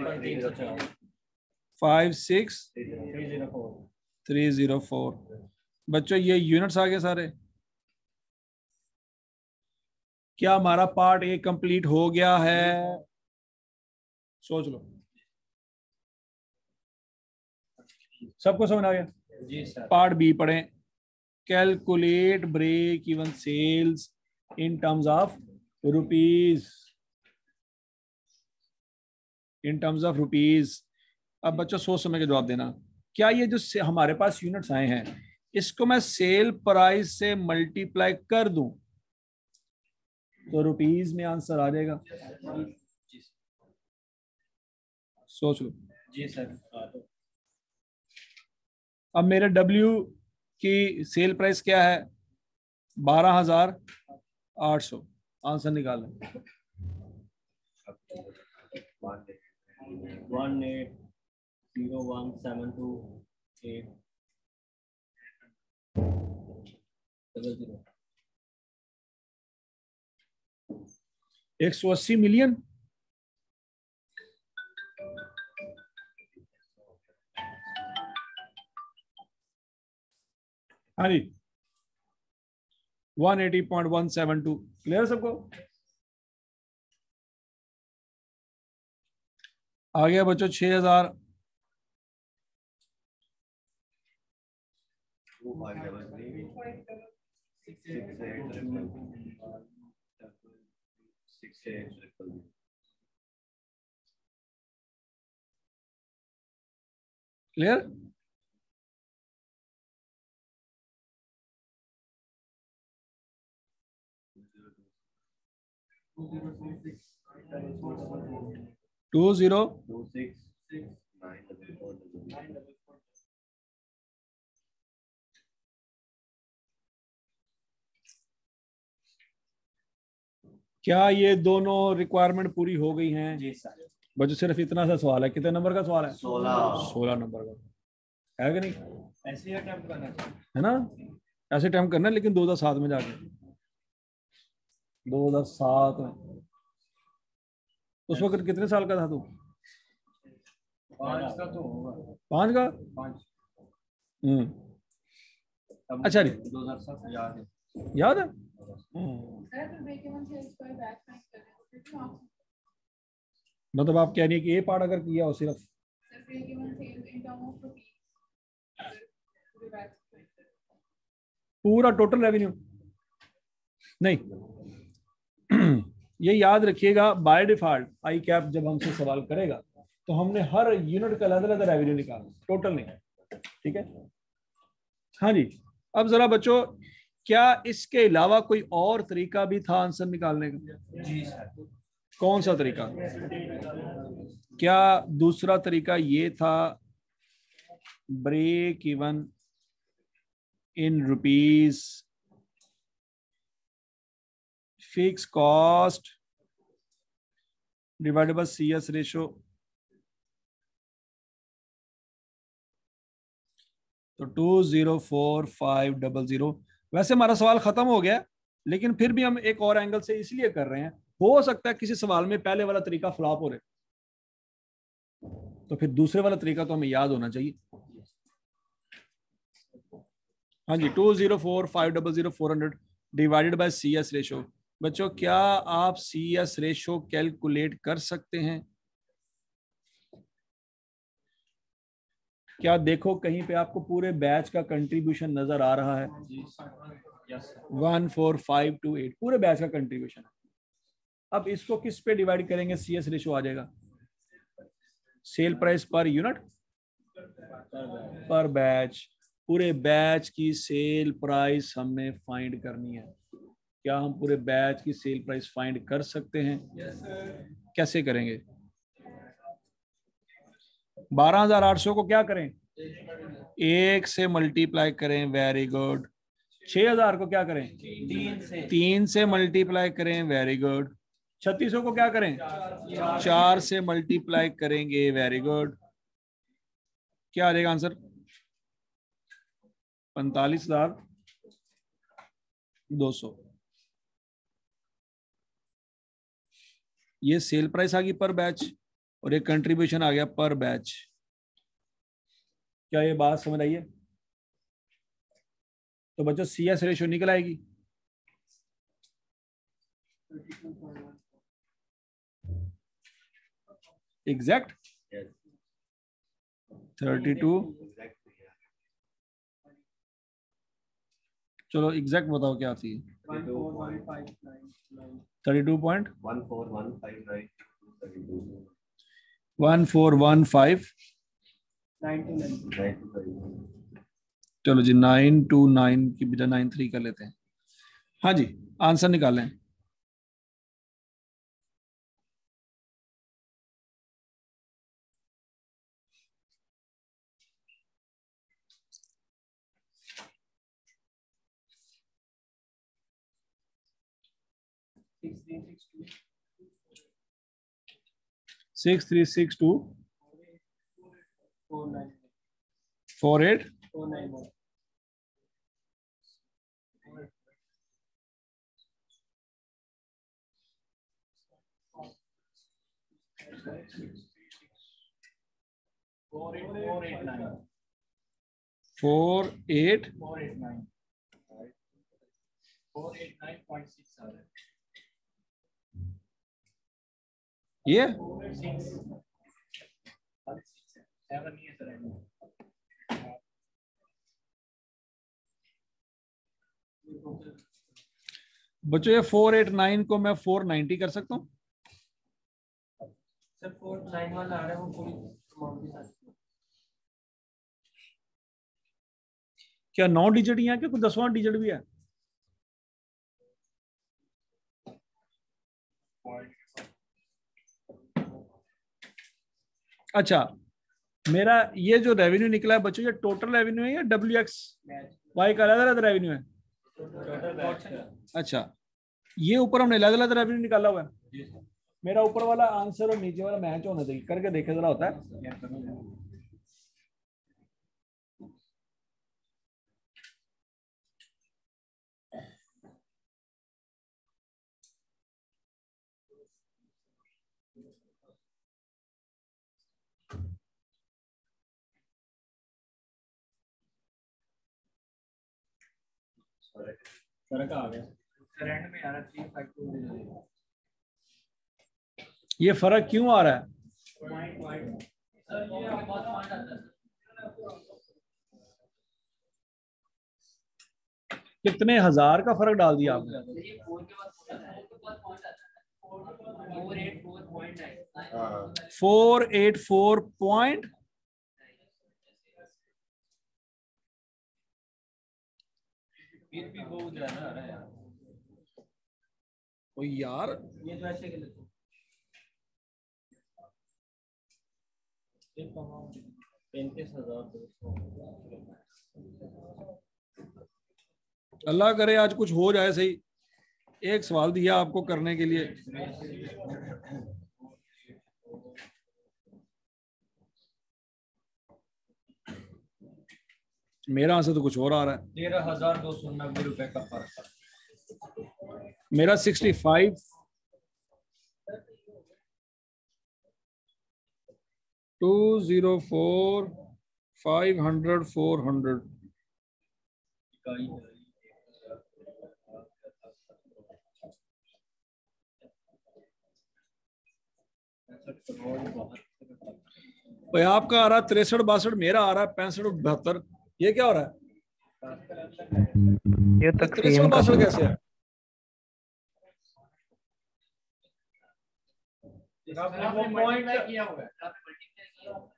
56304। बच्चों ये यूनिट्स आ गए सारे। क्या हमारा पार्ट ए कंप्लीट हो गया है? सोच लो। सबको समझ आ गया? जी सर। पार्ट बी पढ़ें, calculate break even sales in terms of rupees, in terms of rupees. अब बच्चों सोच समझ के जवाब देना, क्या ये जो हमारे पास यूनिट्स आए हैं इसको मैं सेल प्राइस से मल्टीप्लाई कर दूं तो रुपीज में आंसर आ जाएगा? सोच लो। जी सर। अब मेरे W की सेल प्राइस क्या है? 12,800। आंसर निकालें। 180172 180 मिलियन। हाँ जी, 180.172। क्लियर सबको? आ गया बच्चों 6,000। क्लियर? टू जीरो क्या ये दोनों रिक्वायरमेंट पूरी हो गई हैं? जी सर। बच्चों सिर्फ इतना सा सवाल है। कितने नंबर का सवाल है? 16 नंबर का है कि नहीं? ऐसे ही अटेम्प्ट करना चाहिए है ना? ऐसे टाइम करना है, लेकिन 2007 में जाके, 2007 में। उस वक्त कितने साल का था तू? 5 का तो होगा। 5 का? 5। अच्छा जी, 2007 याद है। याद है? मतलब आप कह रही है कि ये पार्ट अगर किया हो सिर्फ पूरा टोटल रेवेन्यू नहीं। ये याद रखिएगा, बाय डिफॉल्ट आई कैप जब हमसे सवाल करेगा तो हमने हर यूनिट का अलग-अलग रेवेन्यू निकालना, टोटल नहीं। ठीक है? हाँ जी। अब जरा बच्चों, क्या इसके अलावा कोई और तरीका भी था आंसर निकालने का? जी सर। कौन सा तरीका? क्या दूसरा तरीका ये था, break even in rupees, fix cost divided by CS ratio. तो 204,500। वैसे हमारा सवाल खत्म हो गया, लेकिन फिर भी हम एक और एंगल से इसलिए कर रहे हैं, हो सकता है किसी सवाल में पहले वाला तरीका फ्लॉप हो रहे, तो फिर दूसरे वाला तरीका तो हमें याद होना चाहिए। हाँ जी, 204,500 डिवाइडेड बाय CS रेशो। बच्चों क्या आप CS रेशो कैलकुलेट कर सकते हैं? क्या देखो कहीं पे आपको पूरे बैच का कंट्रीब्यूशन नजर आ रहा है? 14528 पूरे बैच का कंट्रीब्यूशन है। अब इसको किस पे डिवाइड करेंगे? CS रेशो आ जाएगा, सेल प्राइस पर यूनिट पर बैच। पूरे बैच की सेल प्राइस हमने फाइंड करनी है। क्या हम पूरे बैच की सेल प्राइस फाइंड कर सकते हैं? कैसे करेंगे? 12,800 को क्या करें? 1 से मल्टीप्लाई करें। Very good. 6,000 को क्या करें? 3 से मल्टीप्लाई करें। Very good. 3600 को क्या करें? 4 से मल्टीप्लाई करेंगे। Very good. क्या आ जाएगा आंसर? 45,200। ये सेल प्राइस आ गई पर बैच, और ये कंट्रीब्यूशन आ गया पर बैच। क्या ये बात समझ आई है? तो बच्चों CS रेशियो निकल आएगी। एग्जैक्ट 32 चलो एग्जैक्ट बताओ क्या थी। 32.1415 चलो जी 929 की बजाय 93 कर लेते हैं। हाँ जी आंसर निकालें। सिक्स थ्री सिक्स टू 48 48 ये बच्चों ये 489 को मैं 490 कर सकता हूँ। सर 49 वाला आ रहा है वो पूरी अमाउंट के साथ। क्या 9 डिजिट ही है कि कोई 10वां डिजिट भी है? अच्छा मेरा ये जो रेवेन्यू निकला है बच्चों ये टोटल रेवेन्यू है या WXY का अलग अलग रेवेन्यू है? अच्छा ये ऊपर हमने अलग अलग रेवेन्यू निकाला हुआ है। मेरा ऊपर वाला आंसर और नीचे वाला मैच होना चाहिए, करके देखे जरा होता है। फर्क आ गया सर एंड में आ रहा 352। ये फर्क क्यों आ रहा है? सर ये बहुत पॉइंट आता है। कितने हजार का फर्क डाल दिया आपने? 484 पॉइंट फिर भी बहुत ज्यादा आ रहा है यार। ओ यार ये तो ऐसे के लेते 35,200। अल्लाह करे आज कुछ हो जाए सही। एक सवाल दिया आपको करने के लिए। मेरा आंसर तो कुछ और आ रहा है। 13,290 रुपए का फर्क है। मेरा 65 204 500 400 भाई आपका आ रहा है 63 62, मेरा आ रहा है 65 72। ये क्या हो रहा है? ये 63 तकसीम का 62 कैसे है?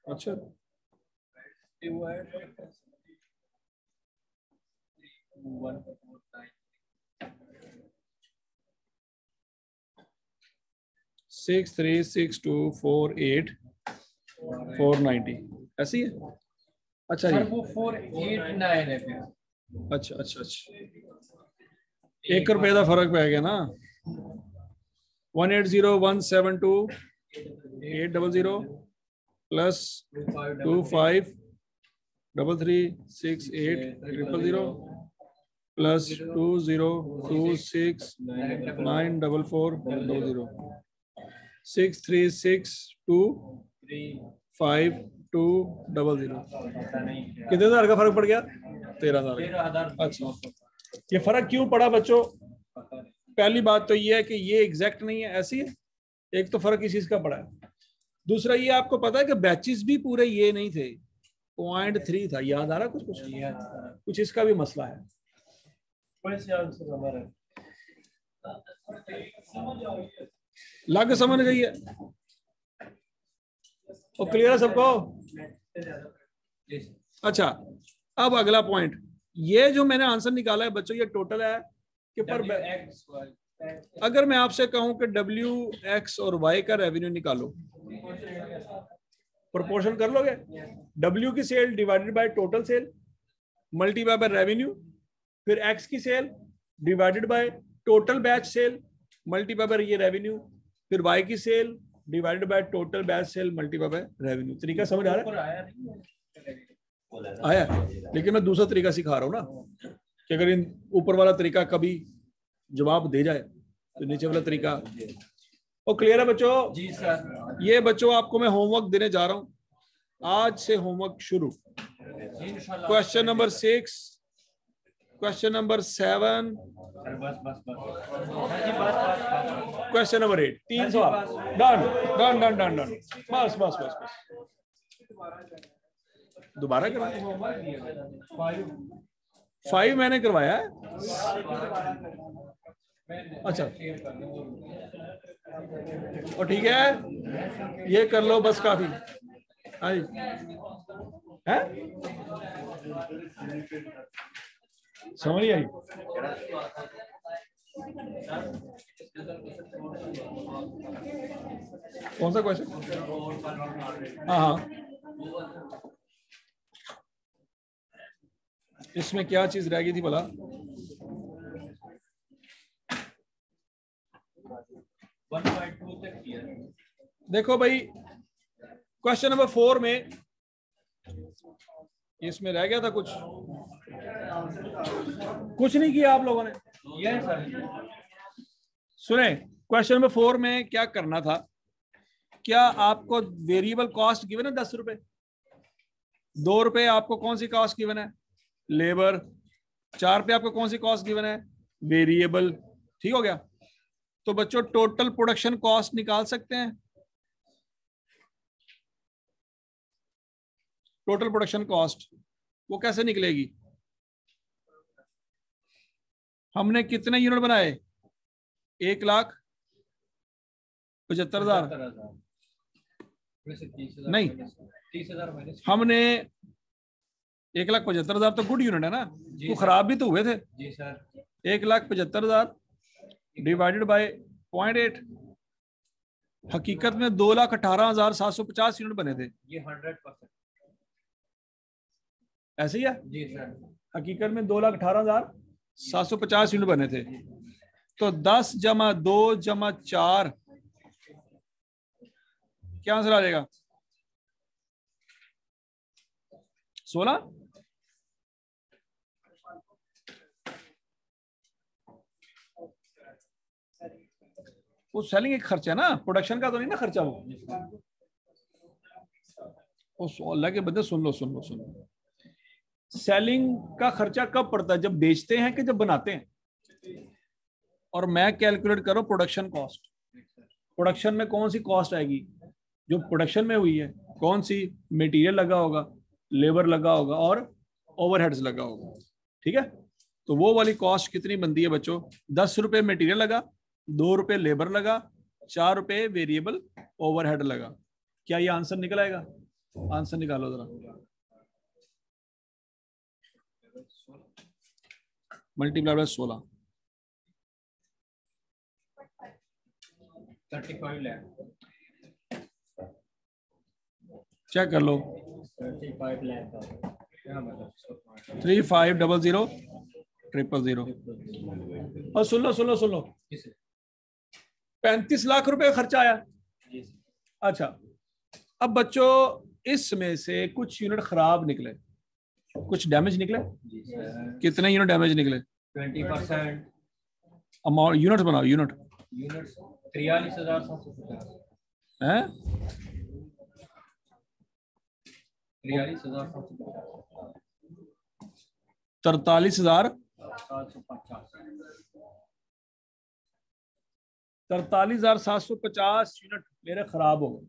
अच्छा 636248490 ऐसी है। अच्छा सर जी वो 489 है फिर। अच्छा अच्छा अच्छा ₹1 का फर्क पै गया ना। 180172800 प्लस 25336800 प्लस 20269440 6362520 कितने हजार का फर्क पड़ गया? 13,000। अच्छा ये फर्क क्यों पड़ा बच्चों? पहली बात तो ये है कि ये एग्जैक्ट नहीं है, ऐसी है। एक तो फर्क इस चीज का पड़ा है। दूसरा ये आपको पता है कि बैचेस भी पूरे ये नहीं थे, 0.3 था। याद आ रहा कुछ कुछ इसका भी मसला है। लग समझ गई है और क्लियर है सबको? अच्छा, अब अगला पॉइंट, ये जो मैंने आंसर निकाला है बच्चों, ये टोटल है कि पर अगर मैं आपसे कहूं कि W, X और Y का रेवेन्यू निकालो, प्रोपोर्शन कर लोगे? W की sale divided by total sale multiply by revenue, फिर X की sale divided by total batch sale multiply by ये रेवेन्यू, फिर Y की sale divided by total batch sale multiply by revenue. तरीका समझ आ रहा है? आया, लेकिन मैं दूसरा तरीका सिखा रहा हूँ ना, कि अगर इन ऊपर वाला तरीका कभी जवाब दे जाए तो नीचे वाला तरीका। और क्लियर है बच्चों? जी सर। ये बच्चों आपको मैं होमवर्क देने जा रहा हूँ, आज से होमवर्क शुरू। Question number 6, question number 7, question number 8, 3 सवाल। Done done done done done, बस बस बस बस। दोबारा करवा, 5 मैंने करवाया है। अच्छा, और ठीक है, ये कर लो बस, काफी है। समझ नहीं आई? कौन सा क्वेश्चन? हाँ हाँ, इसमें क्या चीज रह गई थी भला? देखो भाई, क्वेश्चन नंबर 4 में इसमें रह गया था कुछ नहीं किया आप लोगों ने। सुने, क्वेश्चन नंबर 4 में क्या करना था? क्या आपको वेरिएबल कॉस्ट गिवन है 10 रुपए, 2 रुपए आपको कौन सी कॉस्ट गिवन है? लेबर। 4 रुपए आपको कौन सी कॉस्ट गिवन है? वेरिएबल। ठीक हो गया? तो बच्चों टोटल प्रोडक्शन कॉस्ट निकाल सकते हैं। टोटल प्रोडक्शन कॉस्ट वो कैसे निकलेगी? हमने कितने यूनिट बनाए? 1,75,000 नहीं, 30,000 हमने 1,75,000 तो गुड यूनिट है ना, वो खराब भी तो हुए थे। जी सर। 1,75,000 डिवाइडेड बाय 0.8, हकीकत में 2,18,750 यूनिट बने थे। ये 100% ऐसे ही है जी सर। हकीकत में 2,18,750 यूनिट बने थे। तो 10 जमा 2 जमा 4 क्या आंसर आ जाएगा? 16। वो सेलिंग एक खर्चा है ना, प्रोडक्शन का तो नहीं ना खर्चा वो। अल्लाह के बंदे सुन लो। सेलिंग का खर्चा कब पड़ता है? जब बेचते हैं कि जब बनाते हैं? और मैं कैलकुलेट करो प्रोडक्शन कॉस्ट। प्रोडक्शन में कौन सी कॉस्ट आएगी जो प्रोडक्शन में हुई है? कौन सी? मटेरियल लगा होगा, लेबर लगा होगा और ओवरहेड्स लगा होगा। ठीक है, तो वो वाली कॉस्ट कितनी बनती है बच्चों? 10 रुपए मटेरियल लगा, 2 रुपए लेबर लगा, 4 रुपए वेरिएबल ओवरहेड लगा। क्या ये आंसर निकल आएगा? आंसर निकालो जरा। Multiply by 16, 35 lakh. चेक कर लो। 35 लाख का क्या मतलब? 35000000। और सुन लो 35 लाख रुपए खर्चा आया। अच्छा, अब बच्चों इसमें से कुछ यूनिट खराब निकले, कुछ डैमेज निकले। कितने यूनिट डैमेज निकले? 20%। अमाउंट यूनिट बनाओ। यूनिट 43,750 है। 43,750 43,750 यूनिट मेरे खराब हो गए।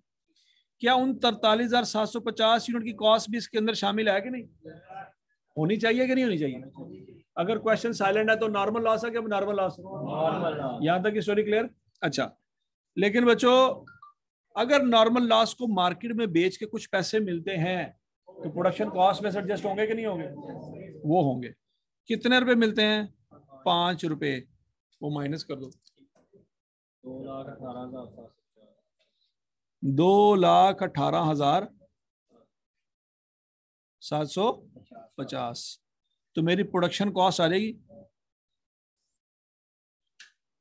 क्या उन 43,750 यूनिट की कॉस्ट भी इसके अंदर शामिल है कि नहीं? होनी चाहिए कि नहीं होनी चाहिए? अगर क्वेश्चन साइलेंट है तो नॉर्मल लॉस है कि नॉर्मल लॉस? यहां तक की स्टोरी क्लियर? अच्छा, लेकिन बच्चों अगर नॉर्मल लॉस को मार्केट में बेच के कुछ पैसे मिलते हैं तो प्रोडक्शन कॉस्ट में से एडजस्ट होंगे कि नहीं होंगे? वो होंगे। कितने रुपए मिलते हैं? 5 रुपए। वो माइनस कर दो, 2,18,750। तो मेरी प्रोडक्शन कॉस्ट आ जाएगी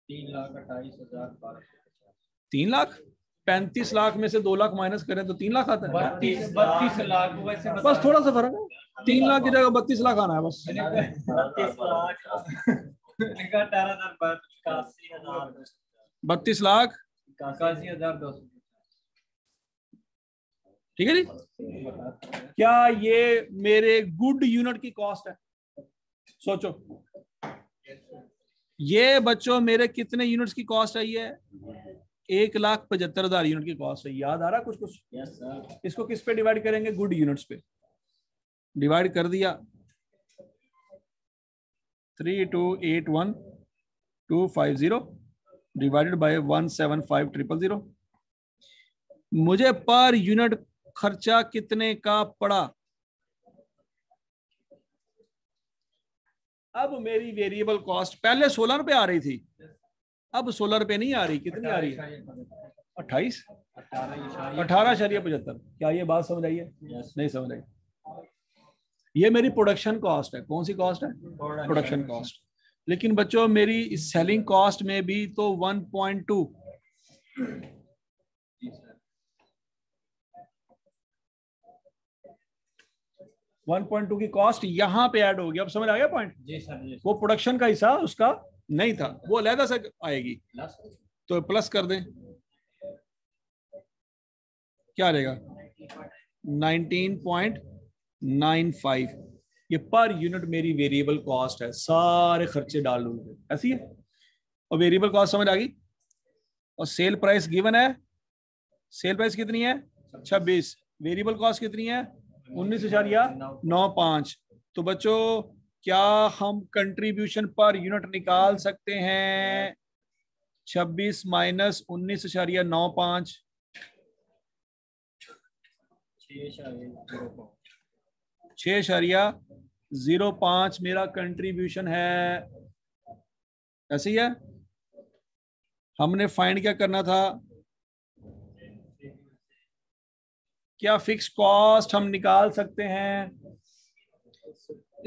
3,00,000। 35 लाख में से 2 लाख माइनस करें तो 3 लाख आता है। 32 लाख वैसे बस थोड़ा सा फर्क है, 3 लाख की जगह 32 लाख आना है बस। 32 लाख 81,200। ठीक है जी। क्या ये मेरे गुड यूनिट की कॉस्ट है? सोचो, ये बच्चों मेरे कितने यूनिट्स की कॉस्ट आई है? 1,75,000 यूनिट की कॉस्ट है। याद आ रहा कुछ कुछ? Yes sir. इसको किस पे डिवाइड करेंगे? गुड यूनिट्स पे डिवाइड कर दिया। 3281250 डिवाइडेड बाय 175,000। मुझे पर यूनिट खर्चा कितने का पड़ा? अब मेरी वेरिएबल कॉस्ट पहले 16 रुपए आ रही थी, अब 16 रुपए नहीं आ रही। कितनी आ रही है? 28, 18.75। क्या ये बात समझ आई है? नहीं समझ आई। ये मेरी प्रोडक्शन कॉस्ट है। कौन सी कॉस्ट है? Production cost. लेकिन बच्चों मेरी सेलिंग कॉस्ट में भी तो 1.2 1.2 की कॉस्ट यहां पे ऐड होगी। अब समझ आ गया पॉइंट? जी सर जी। वो प्रोडक्शन का हिस्सा उसका नहीं था, वो अलहदा से आएगी। तो प्लस कर दें, क्या आ जाएगा? 19.95। ये पर यूनिट मेरी वेरिएबल कॉस्ट है, सारे खर्चे डाल दूंगे ऐसी है। और वेरिएबल कॉस्ट समझ आ गई। और सेल प्राइस गिवन है। सेल प्राइस कितनी है? 26। वेरिएबल कॉस्ट कितनी है? 19.95। तो बच्चों क्या हम कंट्रीब्यूशन पर यूनिट निकाल सकते हैं? 26 माइनस 19.95, 6.05 मेरा कंट्रीब्यूशन है। ऐसे ही है। हमने फाइंड क्या करना था? क्या फिक्स कॉस्ट हम निकाल सकते हैं?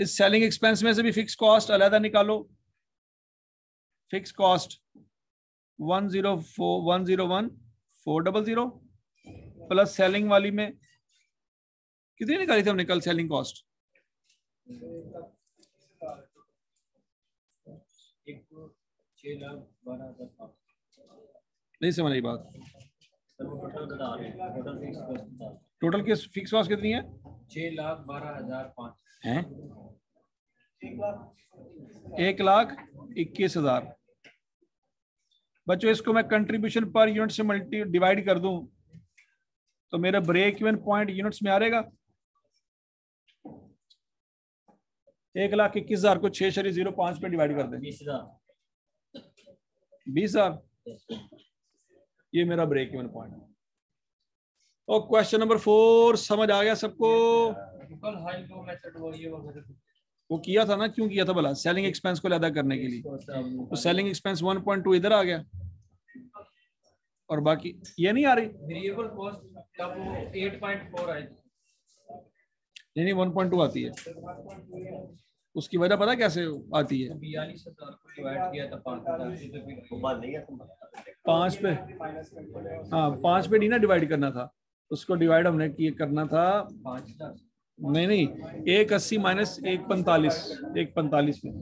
इस सेलिंग एक्सपेंस में से भी फिक्स कॉस्ट अलग निकालो। फिक्स कॉस्ट 101,400 प्लस सेलिंग वाली में कितनी निकाली थी हमने कल सेलिंग कॉस्ट? नहीं समझ आई बात। टोटल की फिक्स कॉस्ट कितनी है? 6,12,500 है। 1,21,000। बच्चों इसको मैं कंट्रीब्यूशन पर यूनिट से मल्टी डिवाइड कर दूं तो मेरा ब्रेक इवन पॉइंट यूनिट्स में आ रहेगा। 1,21,000 को 6.05 पे डिवाइड कर दें, 20,000। ये मेरा ब्रेक इवन पॉइंट। और क्वेश्चन नंबर 4 समझ आ गया सबको? वो किया था ना, क्यों किया था भला? सेलिंग एक्सपेंस को अदा करने के लिए। तो सेलिंग एक्सपेंस 1.2 इधर आ गया और बाकी ये नहीं आ रही। वेरिएबल कॉस्ट तब 8.4 आई थी। नहीं 1.2 आती है। उसकी वजह पता कैसे आती है? 42,000 को डिवाइड किया था 5 पे। हाँ 5 पे नहीं ना डिवाइड करना था, उसको डिवाइड हमने करना था 5,000। नहीं 180 माइनस 145 में।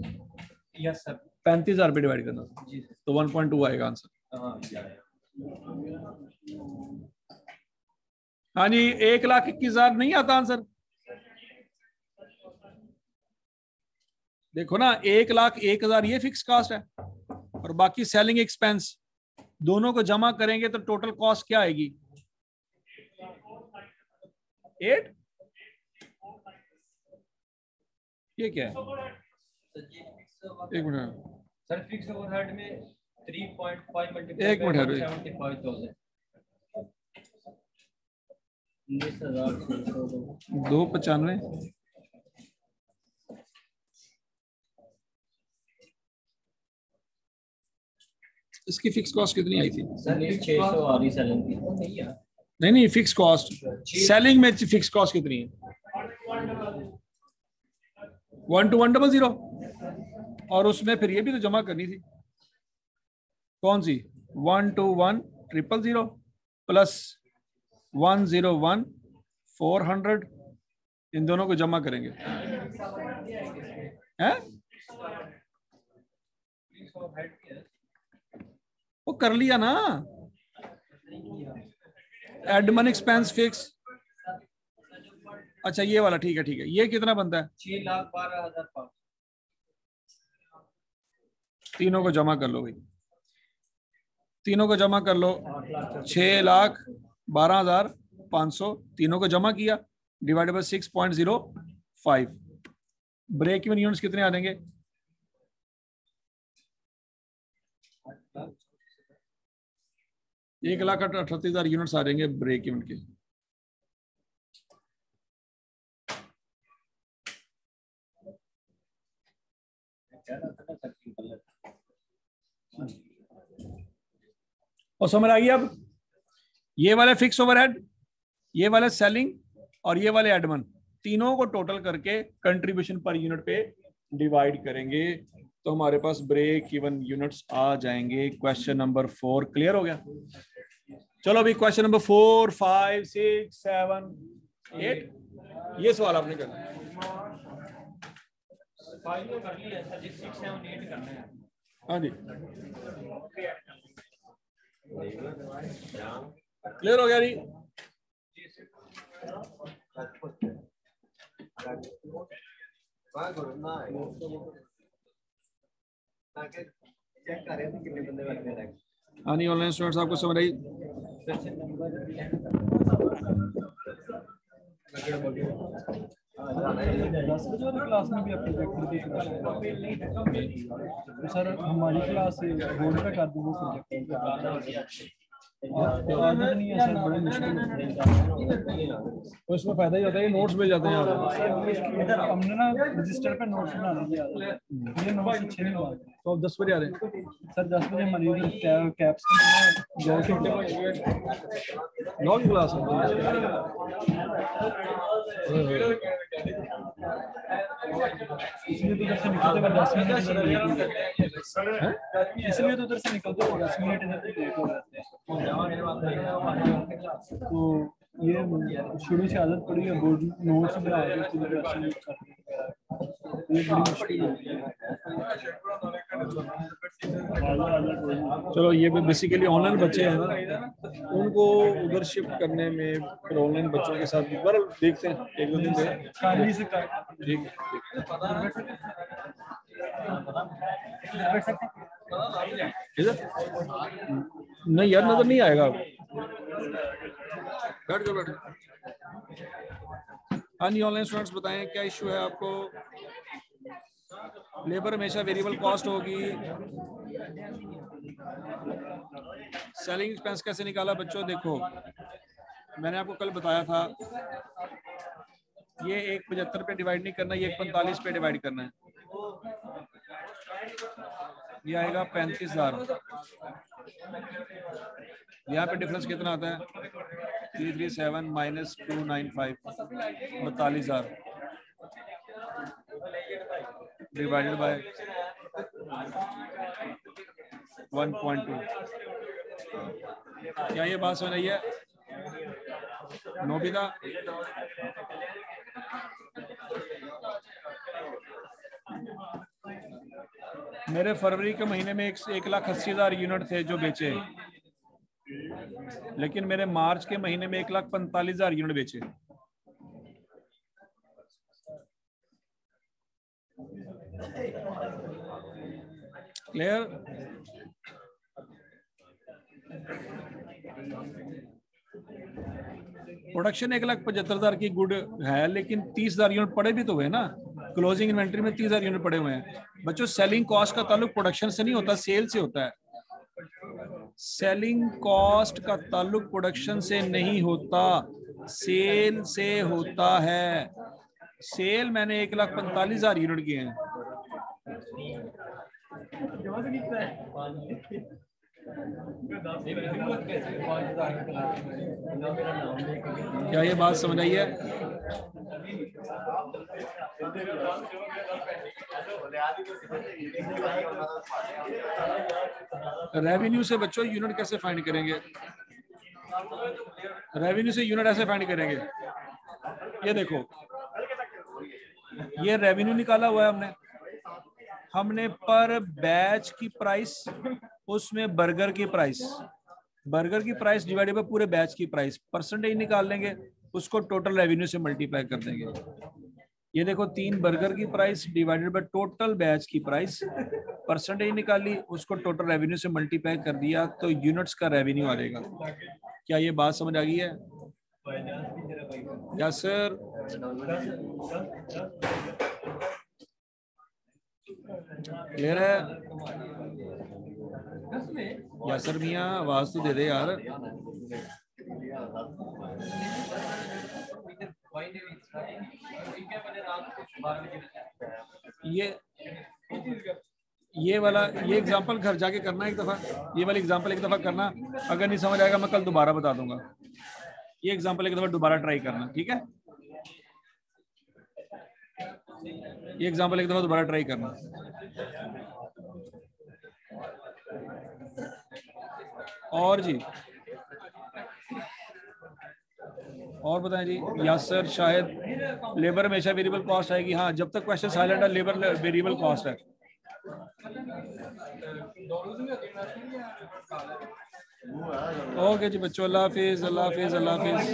Yes sir. 35,000 पे डिवाइड करना था। तो 1.2 आएगा आंसर। हाँ जी 1,21,000 नहीं आता आंसर। देखो ना 1,01,000 ये फिक्स कॉस्ट है और बाकी सेलिंग एक्सपेंस, दोनों को जमा करेंगे तो टोटल कॉस्ट क्या आएगी? 8। ये क्या है? एक मिनट सर फिक्स ओवरहेड में 3.5 मल्टीप्लाई एक मिनट है 75,000 19,600 295 इसकी फिक्स कॉस्ट कितनी आई थी? सर 600 आ रही सेलिंग की नहीं फिक्स कॉस्ट सेलिंग में फिक्स कॉस्ट कितनी है? 12100 और उसमें फिर ये भी तो जमा करनी थी। कौन सी? 12100 प्लस 101,400 इन दोनों को जमा करेंगे हैं? वो कर लिया ना। Admin expense fix. अच्छा ये वाला ठीक है ये कितना बनता है? 6,12,500 तीनों को जमा कर लो भाई, तीनों को जमा कर लो। 6,12,500 तीनों को जमा किया divided by 6.05। Break even units कितने आ जाएंगे? 1,38,000 यूनिट्स आ जाएंगे ब्रेक इवन के। और समझ आ गई अब? ये वाले फिक्स ओवरहेड, ये वाले सेलिंग और ये वाले एडमिन, तीनों को टोटल करके कंट्रीब्यूशन पर यूनिट पे डिवाइड करेंगे तो हमारे पास ब्रेक इवन यूनिट्स आ जाएंगे। क्वेश्चन नंबर 4 क्लियर हो गया? चलो अभी क्वेश्चन नंबर 4, 5, 6, 7, 8 ये सवाल आपने करना है। 5 तो कर लिया सर, 6, 7, 8 करना है। हाँ जी क्लियर हो गया जी? हाँ नहीं ऑनलाइन स्टूडेंट्स आपको समझ आई? क्लास में भी अपनी सर हमारी क्लास बोर्ड पे कर दूँ नहीं है सर, बड़े मुश्किल तो इसमें फायदा ही होता है कि नोट्स मिल जाते हैं। हमने ना रजिस्टर पे नोट्स बनाने दिया, ये नोट्स अच्छे नहीं बनाते। तो अब 10 बजे आ रहे हैं सर 10 बजे हमारी कैप्स लॉन्ग क्लास है। इसलिए तो उधर से निकलते हुए 10 मिनट इसलिए तो उधर से निकलते हुए 10 मिनट इधर लेट हो जाते हैं। तो ये शुरू से आदत पड़ी है बोर्ड नोट्स में आगे ये बड़ी मुश्किल होती है। चलो ये भी बेसिकली ऑनलाइन बच्चे हैं ना, उनको उधर शिफ्ट करने में फिर ऑनलाइन बच्चों के साथ बरल देखते हैं 1-2 दिन से। ठीक है नहीं यार नजर नहीं आएगा। बैठ जाओ बैठ। हाँ जी ऑनलाइन स्टूडेंट्स बताएं क्या इशू है आपको? लेबर हमेशा वेरिएबल कॉस्ट होगी। सेलिंग एक्सपेंस कैसे निकाला बच्चों? देखो मैंने आपको कल बताया था, ये 175 पे डिवाइड नहीं करना, ये 145 पे डिवाइड करना है। ये आएगा 35,000। यहाँ पे डिफरेंस कितना आता है? 337 माइनस 295 42,000 डिवाइडेड बाय 1.2। क्या ये बात सुन रही है नोबिता? मेरे फरवरी के महीने में 1,80,000 यूनिट थे जो बेचे, लेकिन मेरे मार्च के महीने में 1,45,000 यूनिट बेचे। क्लियर? प्रोडक्शन 1,75,000 की गुड है, लेकिन 30,000 यूनिट पड़े भी तो हुए ना। क्लोजिंग इन्वेंट्री में 30,000 यूनिट पड़े हुए हैं। बच्चों सेलिंग कॉस्ट का ताल्लुक प्रोडक्शन से नहीं होता, सेल से होता है। सेलिंग कॉस्ट का ताल्लुक प्रोडक्शन से नहीं होता, सेल से होता है। सेल मैंने 1,45,000 यूनिट किए हैं। क्या ये बात समझ आई है? रेवेन्यू से बच्चों यूनिट कैसे फाइंड करेंगे? रेवेन्यू से यूनिट ऐसे फाइंड करेंगे, ये देखो, ये रेवेन्यू निकाला हुआ है हमने पर बैच की प्राइस, उसमें बर्गर की प्राइस, बर्गर की प्राइस डिवाइडेड बाय पूरे बैच की प्राइस, परसेंटेज निकाल लेंगे, उसको टोटल रेवेन्यू से मल्टीप्लाई कर देंगे। ये देखो 3 बर्गर की price divided by total batch की प्राइस, परसेंटेज निकाली, उसको टोटल रेवेन्यू से मल्टीप्लाई कर दिया, तो यूनिट्स का रेवेन्यू आ जाएगा। क्या ये बात समझ आ गई है? Yes sir. क्लियर है? यासर मियाँ आवाज तो दे दे यार। ये वाला एग्जांपल घर जाके करना एक दफा, ये वाली एग्जांपल एक दफा करना, अगर नहीं समझ आएगा मैं कल दोबारा बता दूंगा। ये एग्जांपल एक दफा दोबारा ट्राई करना, ठीक है? ये एग्जांपल एक दफा दोबारा ट्राई करना। और जी और बताएं जी। यासर शायद लेबर हमेशा वेरिएबल कॉस्ट आएगी। हाँ, जब तक क्वेश्चन साइलेंट है लेबर वेरिएबल कॉस्ट है। ओके जी बच्चों, अल्लाह हाफिज, अल्लाह हाफिज, अल्लाह हाफिज।